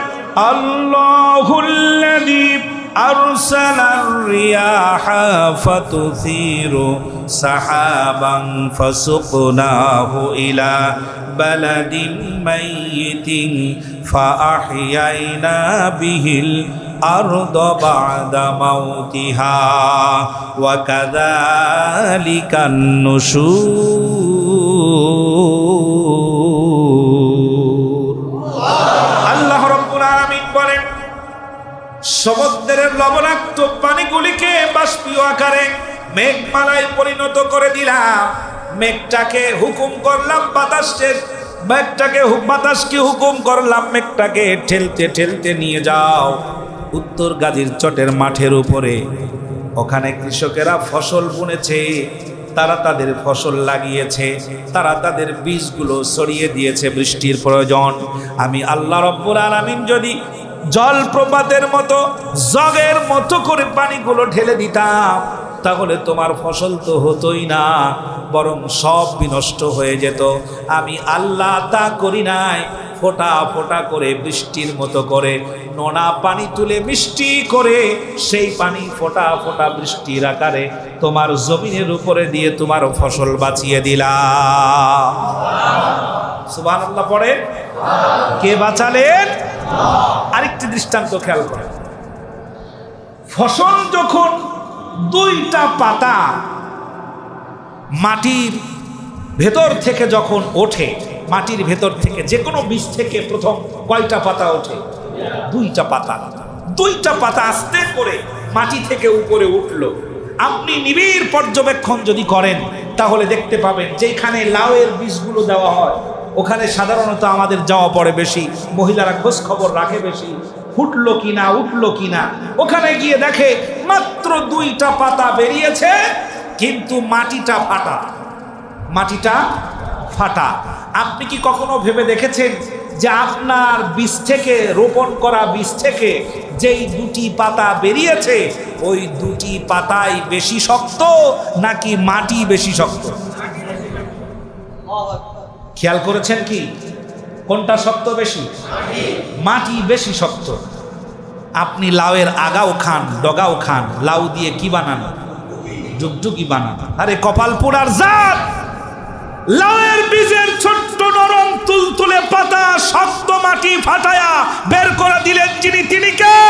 আল্লাহুল্লাযী আরসালার রিয়াহা ফাতুসিরু সাহাবান ফাসুকনাহু ইলা বালাদিন মাইয়িতিন ফাআহইয়ানা বিহিল আরদা বা'দা মাউতিহা ওয়া কাযালিকান নুশুর। আল্লাহ সমুদ্রের লবণাক্ত পানিগুলিকে বাষ্পীয় আকারে মেঘমালায় পরিণত করে দিলাম। মেঘটাকে হুকুম করলাম বাতাসকে হুকুম করলাম মেঘটাকে ঠেলতে ঠেলতে নিয়ে যাও উত্তর গাজীর চটের মাঠের উপরে। ওখানে কৃষকেরা ফসল বুনেছে, তারা তাদের ফসল লাগিয়েছে, তারা তাদের বীজগুলো ছড়িয়ে দিয়েছে, বৃষ্টির প্রয়োজন। আমি আল্লাহ রব্বুল আলামিন যদি জলপ্রপাতের মতো জগের মতো করে পানিগুলো ঢেলে দিতাম, তাহলে তোমার ফসল তো হতোই না, বরং সব বিনষ্ট হয়ে যেত। আমি আল্লাহ তা করি নাই। ফোঁটা ফোঁটা করে বৃষ্টির মতো করে নোনা পানি তুলে মিষ্টি করে সেই পানি ফোঁটা ফোঁটা বৃষ্টির আকারে তোমার জমিনের উপরে দিয়ে তোমার ফসল বাঁচিয়ে দিলাম। সুবহানাল্লাহ পড়ে। কে বাঁচালেন? আরেকটি দৃষ্টান্ত খেয়াল করেন। ফসল যখন দুইটা পাতা মাটির ভেতর থেকে যখন ওঠে, মাটির ভেতর থেকে যে কোনো বীজ থেকে প্রথম কয়টা পাতা ওঠে? দুইটা পাতা। দুইটা পাতা আস্তে করে মাটি থেকে উপরে উঠলো। আপনি নিবিড় পর্যবেক্ষণ যদি করেন তাহলে দেখতে পাবেন যেখানে লাউয়ের বীজগুলো দেওয়া হয় ওখানে সাধারণত আমাদের যাওয়া পড়ে বেশি, মহিলারা খোঁজ খবর রাখে বেশি, ফুটলো কিনা উঠলো কিনা। ওখানে গিয়ে দেখে মাত্র দুইটা পাতা বেরিয়েছে, কিন্তু মাটিটা ফাটা। মাটিটা ফাটা। আপনি কি কখনো ভেবে দেখেছেন যে আপনার বীজ থেকে, রোপণ করা বীজ থেকে যেই দুটি পাতা বেরিয়েছে ওই দুটি পাতাই বেশি শক্ত নাকি মাটি বেশি শক্ত? খেয়াল করেছেন কি কোনটা শক্ত বেশি? মাটি বেশি শক্ত। আপনি লাউয়ের আগাও খান, ডগাও খান, লাউ দিয়ে কি বানান? জুগজুগি বানান। আরে কপাল পোড়ার জাত! লাউয়ের বীজের ছোট্ট নরম তুলতুলে পাতা শক্ত মাটি ফাটায়া বের করে দিলেন যিনি, তিনি কে?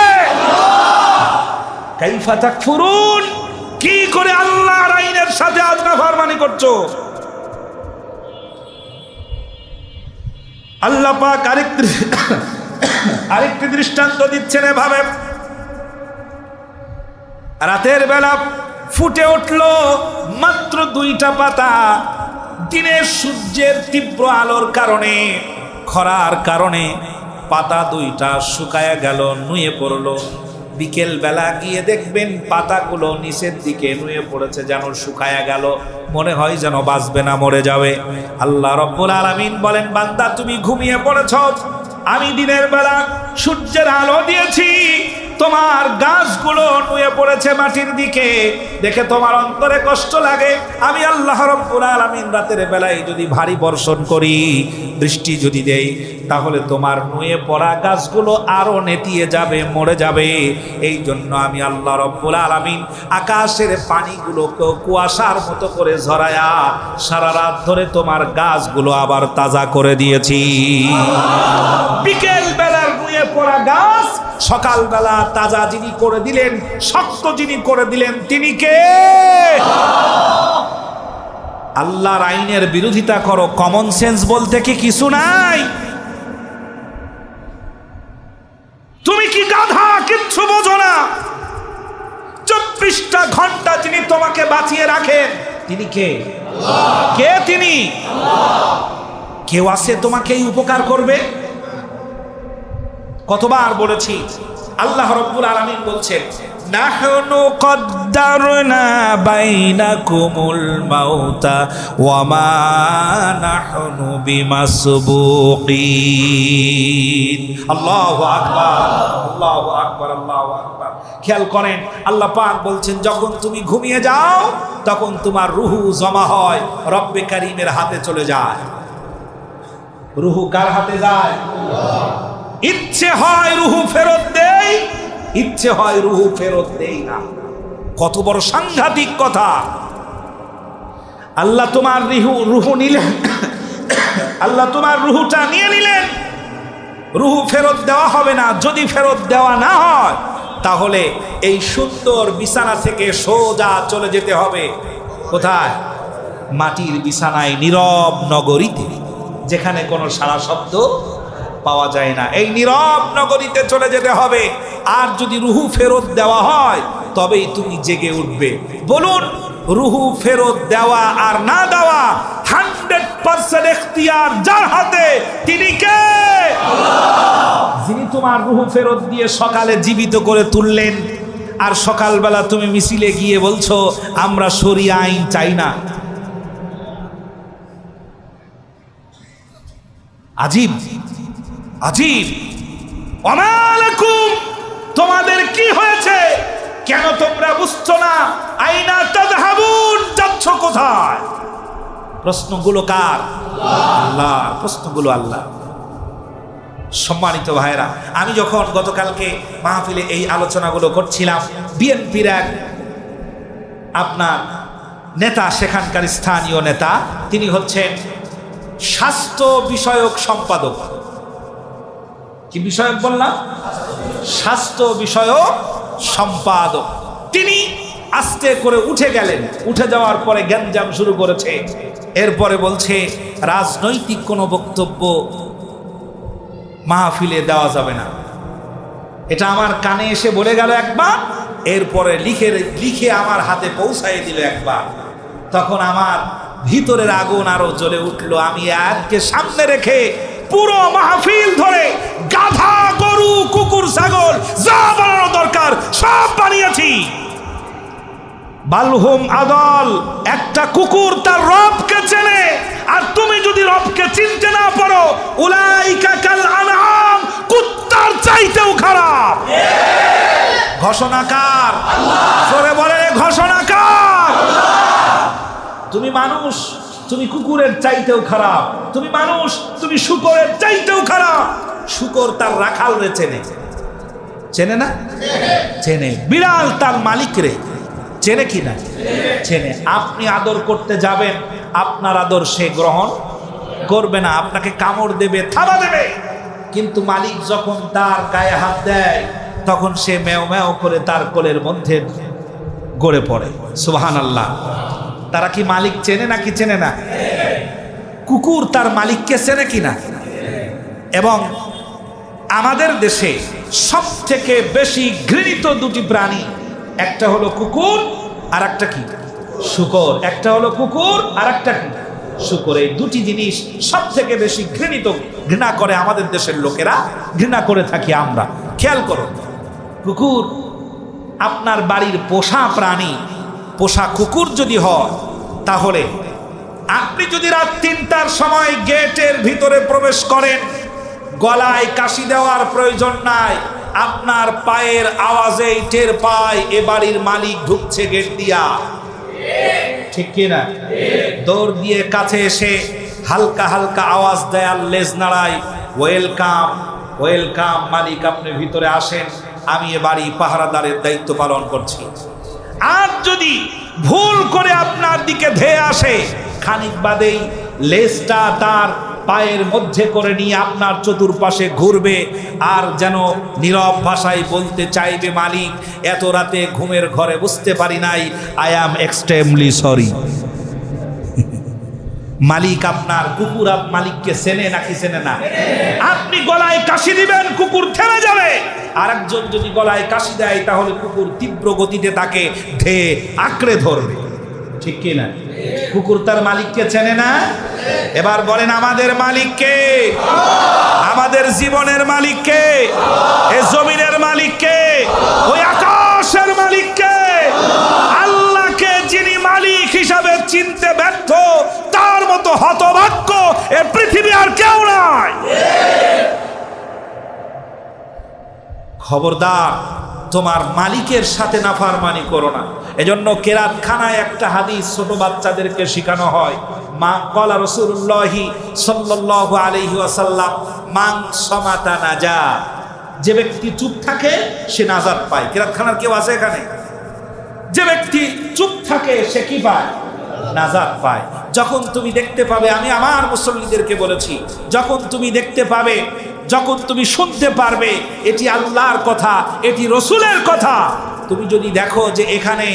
কাইফা তাকফুরুন! কি করে আল্লাহর আইনের সাথে আজ নাফরমানি করছো? আল্লাহ পাক আরেকটি দৃষ্টান্ত দিচ্ছেন এভাবে। রাতের বেলা ফুটে উঠল মাত্র দুইটা পাতা। দিনের সূর্যের তীব্র আলোর কারণে, খরার কারণে পাতা দুইটা শুকায়া গেল, নুয়ে পড়লো। বিকেল বেলা গিয়ে দেখবেন পাতাগুলো নিচের দিকে নুয়ে পড়েছে, যেন শুকায়া গেল, মনে হয় যেন বাঁচবে না, মরে যাবে। আল্লাহ রব্বুল আলামিন বলেন, বান্দা তুমি ঘুমিয়ে পড়েছ, আমি দিনের বেলা সূর্যের আলো দিয়েছি, তোমার গাছগুলো নুয়ে পড়েছে মাটির দিকে, দেখে তোমার অন্তরে কষ্ট লাগে। আমি আল্লাহ রব্বুল আলামিন রাতের বেলায় যদি ভারী বর্ষণ করি, বৃষ্টি যদি দেই, তাহলে তোমার নুয়ে পড়া গাছগুলো আরো নেতিয়ে যাবে, মরে যাবে। এই জন্য আমি আল্লাহ রব্বুল আলামিন আকাশের পানিগুলোকে কুয়াশার মতো করে ঝরায়া সারা রাত ধরে তোমার গাছগুলো আবার তাজা করে দিয়েছি। বিকেল বেলার নুয়ে পড়া গাছ সকালবেলা তাজা যিনি করে দিলেন, শক্ত যিনি করে দিলেন, তিনি কে? আল্লাহর আইনের বিরোধিতা করো, কমন সেন্স বলতে কি কিছু নাই? তুমি কি গাধা? কিচ্ছু বোঝো না। 24টা ঘন্টা যিনি তোমাকে বাঁচিয়ে রাখেন, তিনি কে? কে তিনি? কেউ আছে তোমাকে এই উপকার করবে? কতবার বলেছি, আল্লাহ রব্বুল আলামিন বলছেন, নাহনু কদ্দারনা বাইনাকুমুল মাউতা ওয়া মা নাহনু বিমাসবুকিন। আল্লাহু আকবার, আল্লাহু আকবার, আল্লাহু আকবার। খেয়াল করেন, আল্লাহ পাক বলছেন, যখন তুমি ঘুমিয়ে যাও তখন তোমার রুহু জমা হয়, রব্বে কারীমের হাতে চলে যায়। রুহু কার হাতে যায়? ইচ্ছে হয় রুহু ফেরত দেই, ইচ্ছে হয় রুহু ফেরত দেই না। কত বড় সাংঘাতিক কথা! আল্লাহ তোমার রুহু নিলেন, আল্লাহ তোমার রুহুটা নিয়ে নিলেন, রুহু ফেরত দেওয়া হবে না। যদি ফেরত দেওয়া না হয় তাহলে এই সুন্দর বিছানা থেকে সোজা চলে যেতে হবে কোথায়? মাটির বিছানায়, নীরব নগরীতে, যেখানে কোনো সারা শব্দ পাওয়া যায় না। এই নীরব নগরীতে চলে যেতে হবে। আর যদি রুহু ফেরত দেওয়া হয় তবেই তুমি জেগে উঠবে। বলুন, রুহু ফেরত দেওয়া আর না দেওয়া 100% এখতিয়ার যার হাতে, তিনি কে? যিনি তোমার রুহু ফেরত দিয়ে সকালে জীবিত করে তুললেন, আর সকালবেলা তুমি মিছিলে গিয়ে বলছো আমরা শরিয়া আইন চাই না। আজীব আজীব। ওয়ালাইকুম, তোমাদের কি হয়েছে? কেন তোমরা বুঝছো না? আইনা তাযহাবুন, যাচ্ছ কোথায়? প্রশ্নগুলো কার? আল্লাহ। প্রশ্নগুলো আল্লাহ। সম্মানিত ভাইরা, আমি যখন গতকালকে মাহফিলে এই আলোচনাগুলো করছিলাম, বিএনপির এক আপনার নেতা, সেখানকার স্থানীয় নেতা, তিনি হচ্ছেন স্বাস্থ্য বিষয়ক সম্পাদক। কি বিষয়ক বললাম? স্বাস্থ্য বিষয়ক সম্পাদক। তিনি আস্তে করে উঠে গেলেন। উঠে যাওয়ার পরে গ্যাঞ্জাম শুরু করেছে। এরপরে বলছে রাজনৈতিক কোনো বক্তব্য মাহফিলে দেওয়া যাবে না। এটা আমার কানে এসে বলে গেল একবার, এরপরে লিখে আমার হাতে পৌঁছায় দিল একবার। তখন আমার ভিতরের আগুন আরো জ্বলে উঠলো। আমি আজকে সামনে রেখে পুরো মাহফিল ধরে গাধা, গরু, কুকুর, ছাগল যা বানানো দরকার সব বানিয়েছি। বালহুম আদল, একটা কুকুর তার রবকে চেনে, আর তুমি যদি রবকে চিনতে না পারো, উলাইকা কাল আনআম, কুত্তার চাইতেও খারাপ। ঘোষণাকার আল্লাহ। জোরে বলে ঘোষণাকার আল্লাহ। তুমি মানুষ, তুমি কুকুরের চাইতেও খারাপ। তুমি মানুষ, তুমি শূকরের চাইতেও খারাপ। শূকর তার রাখাল রে চেনে, চেনে না? চেনে। বিড়াল তার মালিক রে চেনে কি না? চেনে। আপনি আদর করতে যাবেন, আপনার আদর সে গ্রহণ করবে না, আপনাকে কামড় দেবে, থাবা দেবে। কিন্তু মালিক যখন তার গায়ে হাত দেয়, তখন সে ম্যাও ম্যাও করে তার কোলের মধ্যে গড়ে পড়ে। সুবহানাল্লাহ। তারা কি মালিক চেনে নাকি চেনে না? কুকুর তার মালিককে চেনে কিনা? এবং আমাদের দেশে সব থেকে বেশি ঘৃণিত দুটি প্রাণী, একটা হলো কুকুর আর একটা কি? শূকর। একটা হলো কুকুর আর একটা কি? শূকর। এই দুটি জিনিস সব থেকে বেশি ঘৃণিত, ঘৃণা করে আমাদের দেশের লোকেরা, ঘৃণা করে থাকি আমরা। খেয়াল করুন, কুকুর আপনার বাড়ির পোষা প্রাণী, পোষা কুকুর যদি হয়, তাহলে আপনি যদি রাত 3টার সময় গেটের ভিতরে প্রবেশ করেন, গলায় কাশি দেওয়ার প্রয়োজন নাই, আপনার পায়ের আওয়াজেই টের পায় এ বাড়ির মালিক ঢুকছে গেট দিয়া। ঠিক কিনা? দৌড় দিয়ে কাছে এসে হালকা হালকা আওয়াজ দেয় আর লেজ নাড়ায়, ওয়েলকাম ওয়েলকাম, মালিক আপনি ভিতরে আসেন, আমি এ বাড়ি পাহারাদারের দায়িত্ব পালন করছি। আর যদি ভুল করে আপনার দিকে ধেয়ে আসে, খানিক বাদেই লেজটা তার পায়ের মধ্যে করে নিয়ে আপনার চতুর্পাশে ঘুরবে, আর যেন নীরব ভাষায় বলতে চাইবে, মালিক এত রাতে ঘুমের ঘরে বুঝতে পারি নাই, আই অ্যাম এক্সট্রিমলি সরি। মালিক আপনার, কুকুর মালিককে চেনে নাকি চেনে না? আপনি গলায় কাশি দিবেন, কুকুর থেমে যাবে। আরেকজন যদি গলায় কাশি দেয়, তাহলে কুকুর তীব্র গতিতে তাকে ধেয়ে আঁকড়ে ধরবে। ঠিক কি না? কুকুর তার মালিককে চেনে না? এবার বলেন আমাদের মালিককে, আমাদের জীবনের মালিককে, এই জমিনের মালিককে, ওই আকাশের মালিককে, আল্লাহকে যিনি মালিক হিসাবে চিনতে ব্যর্থ, তার মতো হতভাগ্য এ পৃথিবী আর কেউ নাই। খবরদার, তোমার মালিকের সাথে নাফরমানি করো না। এজন্য কেরাতখানায় একটা হাদিস ছোট বাচ্চাদেরকে শেখানো হয়, মা ক্বালা রাসূলুল্লাহ সাল্লাল্লাহু আলাইহি ওয়াসাল্লাম, মান সামাতা নাজা। যে ব্যক্তি চুপ থাকে সে নাজাত পায়। কেরাতখানার কেউ আছে এখানে? যে ব্যক্তি চুপ থাকে সে কি পায়? নাজাত পায়। যখন তুমি দেখতে পাবে, আমি আমার মুসল্লিদেরকে বলেছি, যখন তুমি দেখতে পাবে, যখন তুমি শুনতে পারবে এটি আল্লাহর কথা, এটি রসুলের কথা, তুমি যদি দেখো যে এখানে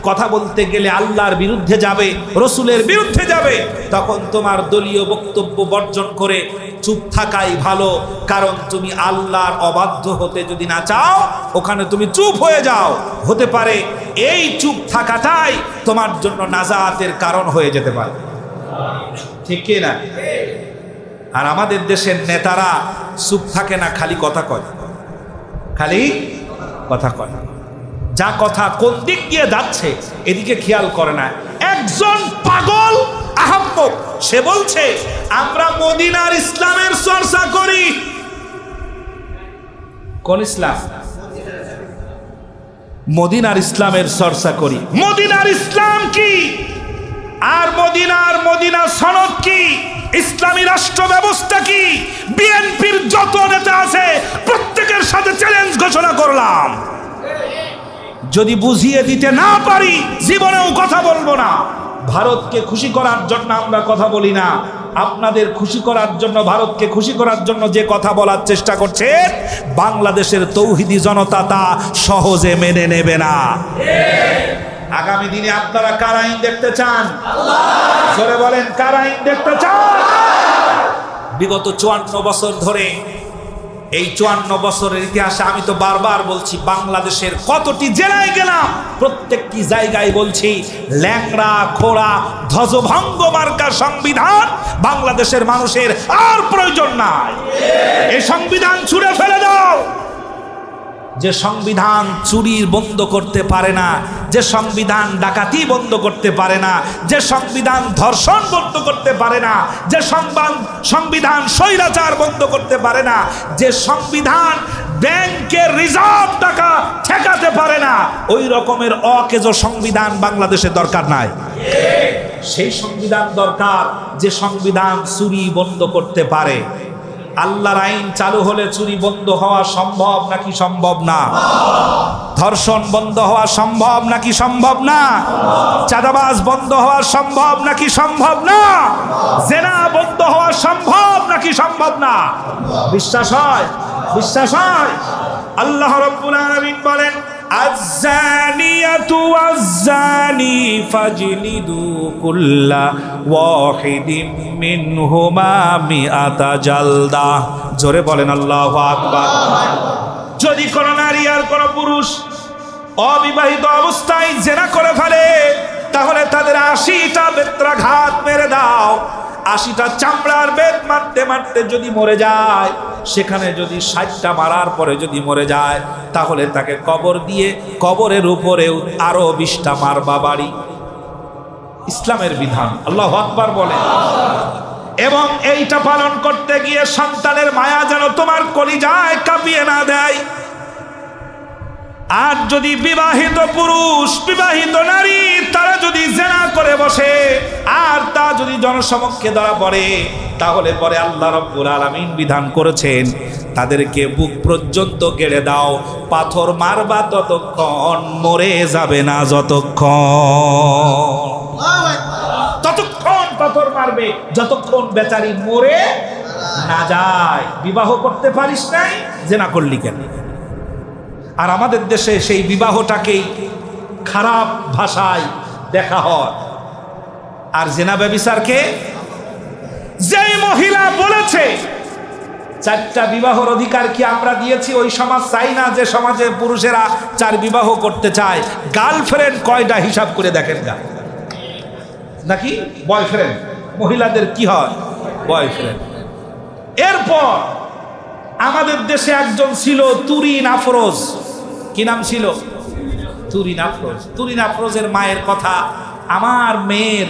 কথা বলতে গেলে আল্লাহর বিরুদ্ধে যাবে, রসুলের বিরুদ্ধে যাবে, তখন তোমার দলীয় বক্তব্য বর্জন করে চুপ থাকাই ভালো। কারণ তুমি আল্লাহর অবাধ্য হতে যদি না চাও, ওখানে তুমি চুপ হয়ে যাও। হতে পারে এই চুপ থাকাটাই তোমার জন্য নাজাতের কারণ হয়ে যেতে পারে, ঠিক কি না? আর আমাদের দেশের নেতারা চুপ থাকে না, খালি কথা কয়, খালি কথা কয়। যা কথা কোন দিক দিয়ে যাচ্ছে এদিকে খেয়াল করে না। একজন পাগল আহাম্মক, সে বলছে আমরা মদিনার ইসলামের চর্চা করি। কোন ইসলাম? মদিনার ইসলামের চর্চা করি। মদিনার ইসলাম কি আর মদিনা সনদ কি, ইসলামী রাষ্ট্র ব্যবস্থা কি? বিএনপির যত নেতা আছে প্রত্যেকের সাথে চ্যালেঞ্জ ঘোষণা করলাম, যদি বুঝিয়ে দিতে না পারি জীবনেও কথা বলবো না। ভারতকে খুশি করার জন্য আমরা কথা বলি না, আপনাদের খুশি করার জন্য, ভারতকে খুশি করার জন্য যে কথা বলার চেষ্টা করছে বাংলাদেশের তৌহিদি জনতা তা সহজে মেনে নেবে না। আগামী দিনে আপনারা কার আইন দেখতে চান? জোরে বলেন, কার আইন দেখতে চান? বিগত 54 বছর ধরে, এই 54 বছরের ইতিহাসে আমি তো বারবার বলছি, বাংলাদেশের কতটি জেলায় গেলাম প্রত্যেকটি জায়গায় বলছি, ল্যাংড়া খোড়া ধ্বজভঙ্গ মার্কা সংবিধান বাংলাদেশের মানুষের আর প্রয়োজন নাই। এই সংবিধান ছুঁড়ে ফেলে দাও। যে সংবিধান চুরি বন্ধ করতে পারে না, যে সংবিধান ডাকাতি বন্ধ করতে পারে না, যে সংবিধান ধর্ষণ বন্ধ করতে পারে না, যে সংবিধান স্বৈরাচার বন্ধ করতে পারে না, যে সংবিধান ব্যাংকের রিজার্ভ টাকা ঠেকাতে পারে না, ওই রকমের অকেজো সংবিধান বাংলাদেশে দরকার নাই। সেই সংবিধান দরকার যে সংবিধান চুরি বন্ধ করতে পারে। আল্লাহর আইন চালু হলে চুরি বন্ধ হওয়া সম্ভব নাকি সম্ভব না? ধর্ষণ বন্ধ হওয়া সম্ভব নাকি সম্ভব না? চাঁদাবাজ বন্ধ হওয়া সম্ভব নাকি সম্ভব না? জেনা বন্ধ হওয়া সম্ভব নাকি সম্ভব না? বিশ্বাস হয়? বিশ্বাস হয়? আল্লাহ রাব্বুল আলামিন বলেন, আয-যানিয়াতু ওয়াজ-যানি ফাজলিদু কুল্লা ওয়াহিদিম মিনহুমা মিআতা জালদা। জোরে বলেন আল্লাহু আকবার। যদি কোনো নারী আর কোনো পুরুষ অবিবাহিত অবস্থায় জেনা করে ফেলে, তাহলে তাদের 80টা বেত্রাঘাত মেরে দাও। 80টা চামড়ার বেত মারতে মারতে যদি মরে যায়, সেখানে যদি 60টা মারার পরে যদি মরে যায়, তাহলে তাকে কবর দিয়ে কবরের উপরেও আরো 20টা মারবা বাড়ি। ইসলামের বিধান। আল্লাহু আকবার বলেন। এবং এইটা পালন করতে গিয়ে সন্তানের মায়া যেন তোমার কলিজায় কাঁপিয়ে না দেয়। আর যদি বিবাহিত পুরুষ, বিবাহিত নারী তারা যদি জেনা করে বসে আর তা যদি জনসমক্ষে ধরা পড়ে, তাহলে পরে আল্লাহ রাব্বুল আলামিন বিধান করেছেন তাদেরকে বুক পর্যন্ত গেড়ে দাও, পাথর মারবা ততক্ষণ, মরে যাবে না ততক্ষণ পাথর মারবে যতক্ষণ বেচারি মরে না যায়। বিবাহ করতে পারিস নাই, জেনা করলি কেন? আর আমাদের দেশে সেই বিবাহটাকেই খারাপ ভাষায় দেখা হয়। আর জেনা ব্যভিচারকে, যেই মহিলা বলেছে 4টা বিবাহর অধিকার কি আমরা দিয়েছি, ওই সমাজ চাই না যে সমাজে পুরুষেরা 4 বিবাহ করতে চায়। গার্লফ্রেন্ড কয়টা হিসাব করে দেখেন গা, নাকি বয়ফ্রেন্ড? মহিলাদের কি হয়? বয়ফ্রেন্ড। এরপর আমাদের দেশে একজন ছিল তুরিন আফরোজ। কি নাম ছিল? তুরিন আফরোজ। তুরিন আফরোজের মায়ের কথা, আমার মেয়ের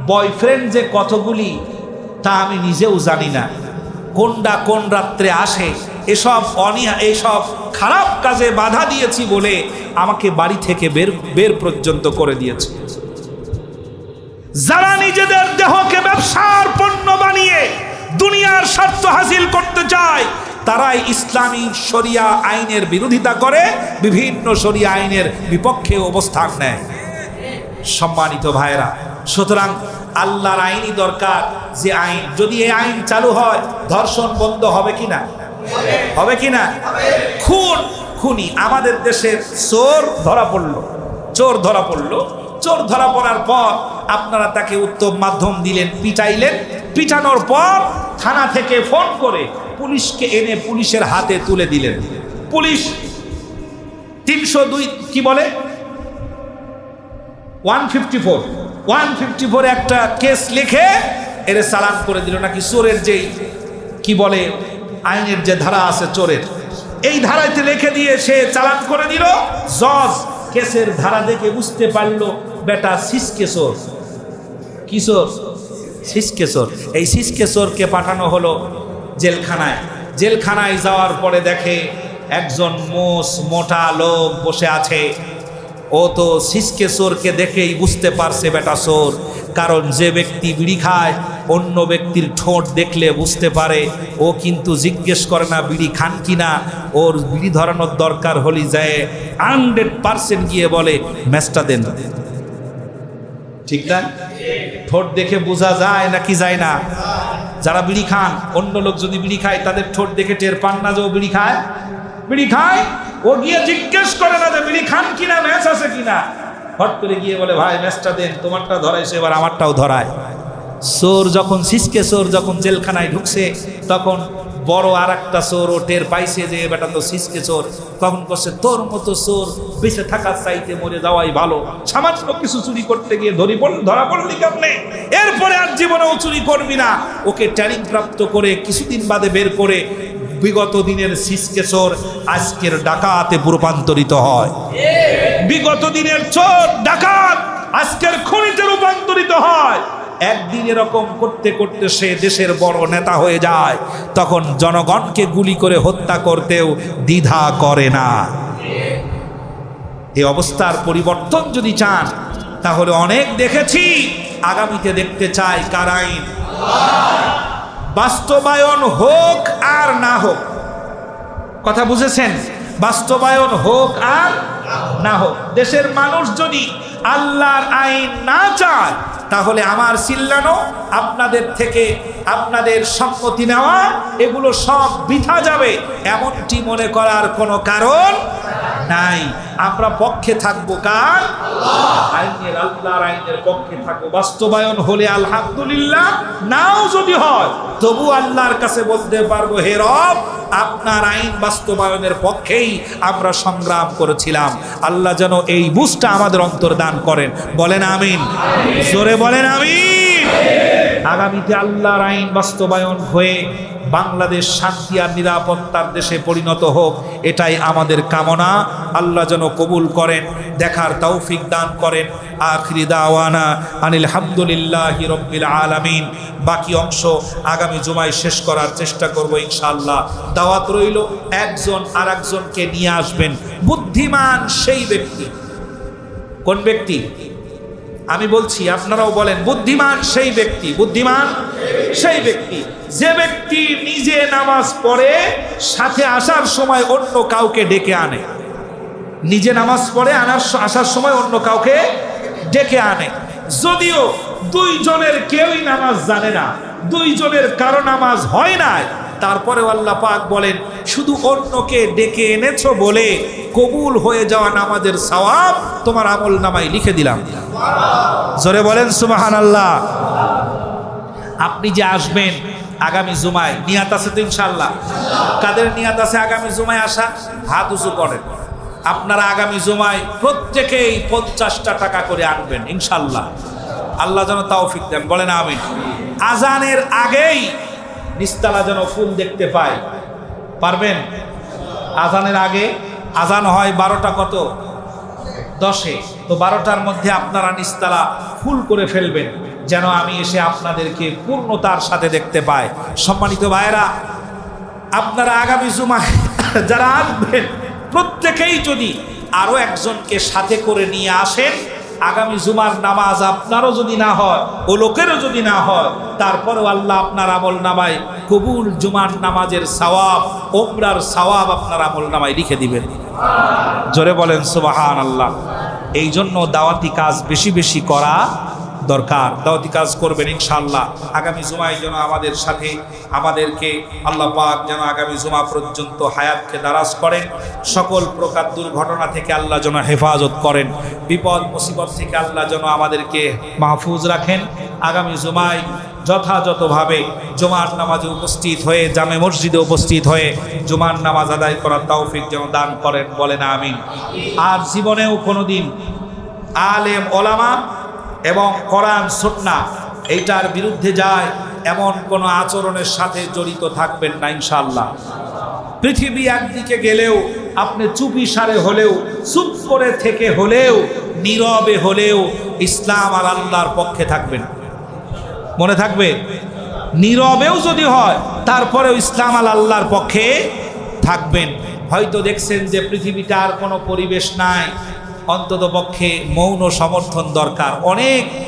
বয়ফ্রেন্ড যে কতগুলি তা আমি নিজেও জানি না, কোনটা কোন রাত্রে আসে, এসব খারাপ কাজে বাধা দিয়েছি বলে আমাকে বাড়ি থেকে বের পর্যন্ত করে দিয়েছে। যারা নিজেদের দেহকে ব্যবসার পণ্য বানিয়ে দুনিয়ার স্বার্থ হাসিল করতে চায়, তারাই ইসলামী শরিয়া আইনের বিরোধিতা করে, বিভিন্ন শরিয়া আইনের বিপক্ষে অবস্থান নেয়। সম্মানিত ভাইরা, সুতরাং আল্লাহর আইনই দরকার। যে আইন, যদি এই আইন চালু হয়, ধর্ষণ বন্ধ হবে কিনা? হবে কিনা? খুনি। আমাদের দেশের চোর ধরা পড়লো, চোর ধরা পড়লো। চোর ধরা পড়ার পর আপনারা তাকে উত্তম মাধ্যম দিলেন, পিটাইলেন। পিটানোর পর থানা থেকে ফোন করে পুলিশকে এনে পুলিশের হাতে তুলে দিলেন। পুলিশ 302 কি বলে 154 একটা কেস লিখে এর চালান করে দিল। নাকি চোরের যেই কি বলে আইনের যে ধারা আছে চোরের, এই ধারাতে লিখে দিয়ে সে চালান করে দিল। জজ কেসের ধারা দেখে বুঝতে পারলো বেটা সিসকে চোর। কি চোর? সিসকে চোর। এই সিসকে চোরকে পাঠানো হলো জেলখানায়। জেলখানায় যাওয়ার পরে দেখে একজন মোটা লোক বসে আছে। ও তো সিসকে চোরকে দেখেই বুঝতে পারছে বেটা চোর, কারণ যে ব্যক্তি বিড়ি খায় অন্য ব্যক্তির ঠোঁট দেখলে বুঝতে পারে। ও কিন্তু জিজ্ঞেস করে না বিড়ি খান কিনা, ওর বিড়ি ধরানোর দরকার হলে যায় 100% গিয়ে বলে ম্যাচটা দেন। ঠিক না? ঠোঁট দেখে বোঝা যায় নাকি যায় না? যারা বিড়ি খান, অন্য লোক যদি বিড়ি খায় তাদের ঠোঁট দেখে টের পান না যে ও বিড়ি খায়? বিড়ি খায়, ও গিয়ে জিজ্ঞেস করে না যে বিড়ি খান কিনা, ম্যাচ আছে কিনা। হট করে গিয়ে বলে ভাই ম্যাচটা দেন, তোমারটা ধরাইছে এবার আমারটাও ধরায়। চোর যখন সিসকে চোর যখন জেলখানায় ঢুকছে তখন বড় আর একটা চোর ও টের পাইছে যে বেটা তো সিসকে চোর। তখন করছে তোর মতো চোর বেঁচে থাকার চাইতে মরে যাওয়াই ভালো। সামান্য কিছু চুরি করতে গিয়ে ধরা পড়লি কেমনে, এরপরে আর জীবনেও চুরি করবি না। ওকে ট্রেনিং প্রাপ্ত করে কিছুদিন বাদে বের করে বিগত দিনের সিসকে চোর আজকের ডাকাতে রূপান্তরিত হয়। বিগত দিনের চোর ডাকাত আজকের খুনিতে রূপান্তরিত হয়। একদিন এরকম করতে করতে সে দেশের বড় নেতা হয়ে যায়, তখন জনগণকে গুলি করে হত্যা করতেও দ্বিধা করে না। এই অবস্থার পরিবর্তন যদি চান তাহলে অনেক দেখেছি, আগামীতে দেখতে চাই কার আইন বাস্তবায়ন হোক আর না হোক। কথা বুঝেছেন? বাস্তবায়ন হোক আর না হোক। দেশের মানুষ যদি আল্লাহর আইন না চায় তাহলে আমার চিল্লানো, আপনাদের থেকে আপনাদের সম্মতি নেওয়া, এগুলো সব বৃথা যাবে এমনটি মনে করার কোনো কারণ নাই। আমরা পক্ষে থাকবো কার? আইনের, আল্লাহর আইনের পক্ষে থাকবো। বাস্তবায়ন হলে আলহামদুলিল্লাহ, নাও যদি হয় তবু আল্লাহর কাছে বলতে পারবো হে রব আপনার আইন বাস্তবায়নের পক্ষেই আমরা সংগ্রাম করেছিলাম। আল্লাহ যেন এই বুঝটা আমাদের অন্তর দান করেন। বলেন আমিন, জোরে বলেন আমিন। আগামীতে আল্লাহর আইন বাস্তবায়ন হয়ে বাংলাদেশ শান্তি আর নিরাপত্তার দেশে পরিণত হোক, এটাই আমাদের কামনা। আল্লাহ যেন কবুল করেন, দেখার তৌফিক দান করেন। আখিরি দাওয়ানা আনিল হামদুলিল্লাহি রাব্বিল আলামিন। বাকি অংশ আগামী জুমায় শেষ করার চেষ্টা করব ইনশাআল্লাহ। দাওয়াত রইল, একজন আর একজনকে নিয়ে আসবেন। বুদ্ধিমান সেই ব্যক্তি। কোন ব্যক্তি? আমি বলছি, আপনারাও বলেন বুদ্ধিমান সেই ব্যক্তি। বুদ্ধিমান সেই ব্যক্তি যে ব্যক্তি নিজে নামাজ পড়ে সাথে আসার সময় অন্য কাউকে ডেকে আনে। নিজে নামাজ পড়ে আসার সময় অন্য কাউকে ডেকে আনে। যদিও দুইজনের কেউই নামাজ জানে না, দুইজনের কারো নামাজ হয় না, তারপরে আল্লাহ পাক বলেন শুধু অন্যকে ডেকে এনেছো বলে কবুল হয়ে যাওয়া নামাজের সওয়াব তোমার আমল নামায় লিখে দিলাম। জোরে বলেন সুবহানাল্লাহ। আপনি যে আসবেন আগামী জুমায়, নিয়াত আছে তো ইনশাআল্লাহ? কাদের নিয়াত আছে আগামী জুমায় আসা? হাত উঁচু করেন। আপনারা আগামী জুমায় প্রত্যেকেই 50টা টাকা করে আনবেন ইনশাআল্লাহ। আল্লাহ যেন তৌফিক দেন। বলেন আমিন। আজানের আগেই নিস্তালা যেন ফুল দেখতে পাই। পারবেন? আজানের আগে, আজান হয় 12টা কত? 10-এ। তো 12টার মধ্যে আপনারা নিস্তালা ফুল করে ফেলবেন যেন আমি এসে আপনাদেরকে পূর্ণতার সাথে দেখতে পাই। সম্মানিত ভাইরা, আপনারা আগামী জুমায় যারা আসবেন প্রত্যেকেই যদি আরো একজনকে সাথে করে নিয়ে আসেন, আগামী জুমার নামাজ আপনারও যদি না হয়, ও লোকেরও যদি না হয়, তারপরেও আল্লাহ আপনার আমল নামায় কবুল জুমার নামাজের সওয়াব, ওমরার সওয়াব আপনার আমল নামায় লিখে দিবেন। জোরে বলেন সুবহানাল্লাহ। এই জন্য দাওয়াতি কাজ বেশি বেশি করা দরকার। দাওয়াতি কাজ করবেন ইনশাআল্লাহ। আগামী জুমায় যেন আমাদের সাথে আমাদেরকে আল্লাহ পাক যেন আগামী জুমা পর্যন্ত হায়াতকে দারাজ করেন, সকল প্রকার দুর্ঘটনা থেকে আল্লাহ যেন হেফাজত করেন, বিপদ মুসিবত থেকে আল্লাহ যেন আমাদেরকে মাহফুজ রাখেন। আগামী জুমায় যথাযথভাবে জুমার নামাজে উপস্থিত হয়ে, জামে মসজিদে উপস্থিত হয়ে জুমার নামাজ আদায় করার তৌফিক যেন দান করেন, বলেন আমিন। আর জীবনেও কোনোদিন আলেম ওলামা এবং কোরআন সুন্নাহ এইটার বিরুদ্ধে যায় এমন কোনো আচরণের সাথে জড়িত থাকবেন না ইনশাআল্লাহ। পৃথিবী একদিকে গেলেও আপনি চুপি সারে হলেও, চুপ করে থেকে হলেও, নীরবে হলেও ইসলাম আর আল্লাহর পক্ষে থাকবেন। মনে থাকবে, নীরবেও যদি হয় তারপরেও ইসলাম আর আল্লাহর পক্ষে থাকবেন। হয়তো দেখছেন যে পৃথিবীটা আর কোনো পরিবেশ নাই, অন্তত পক্ষে মৌন সমর্থন দরকার। অনেক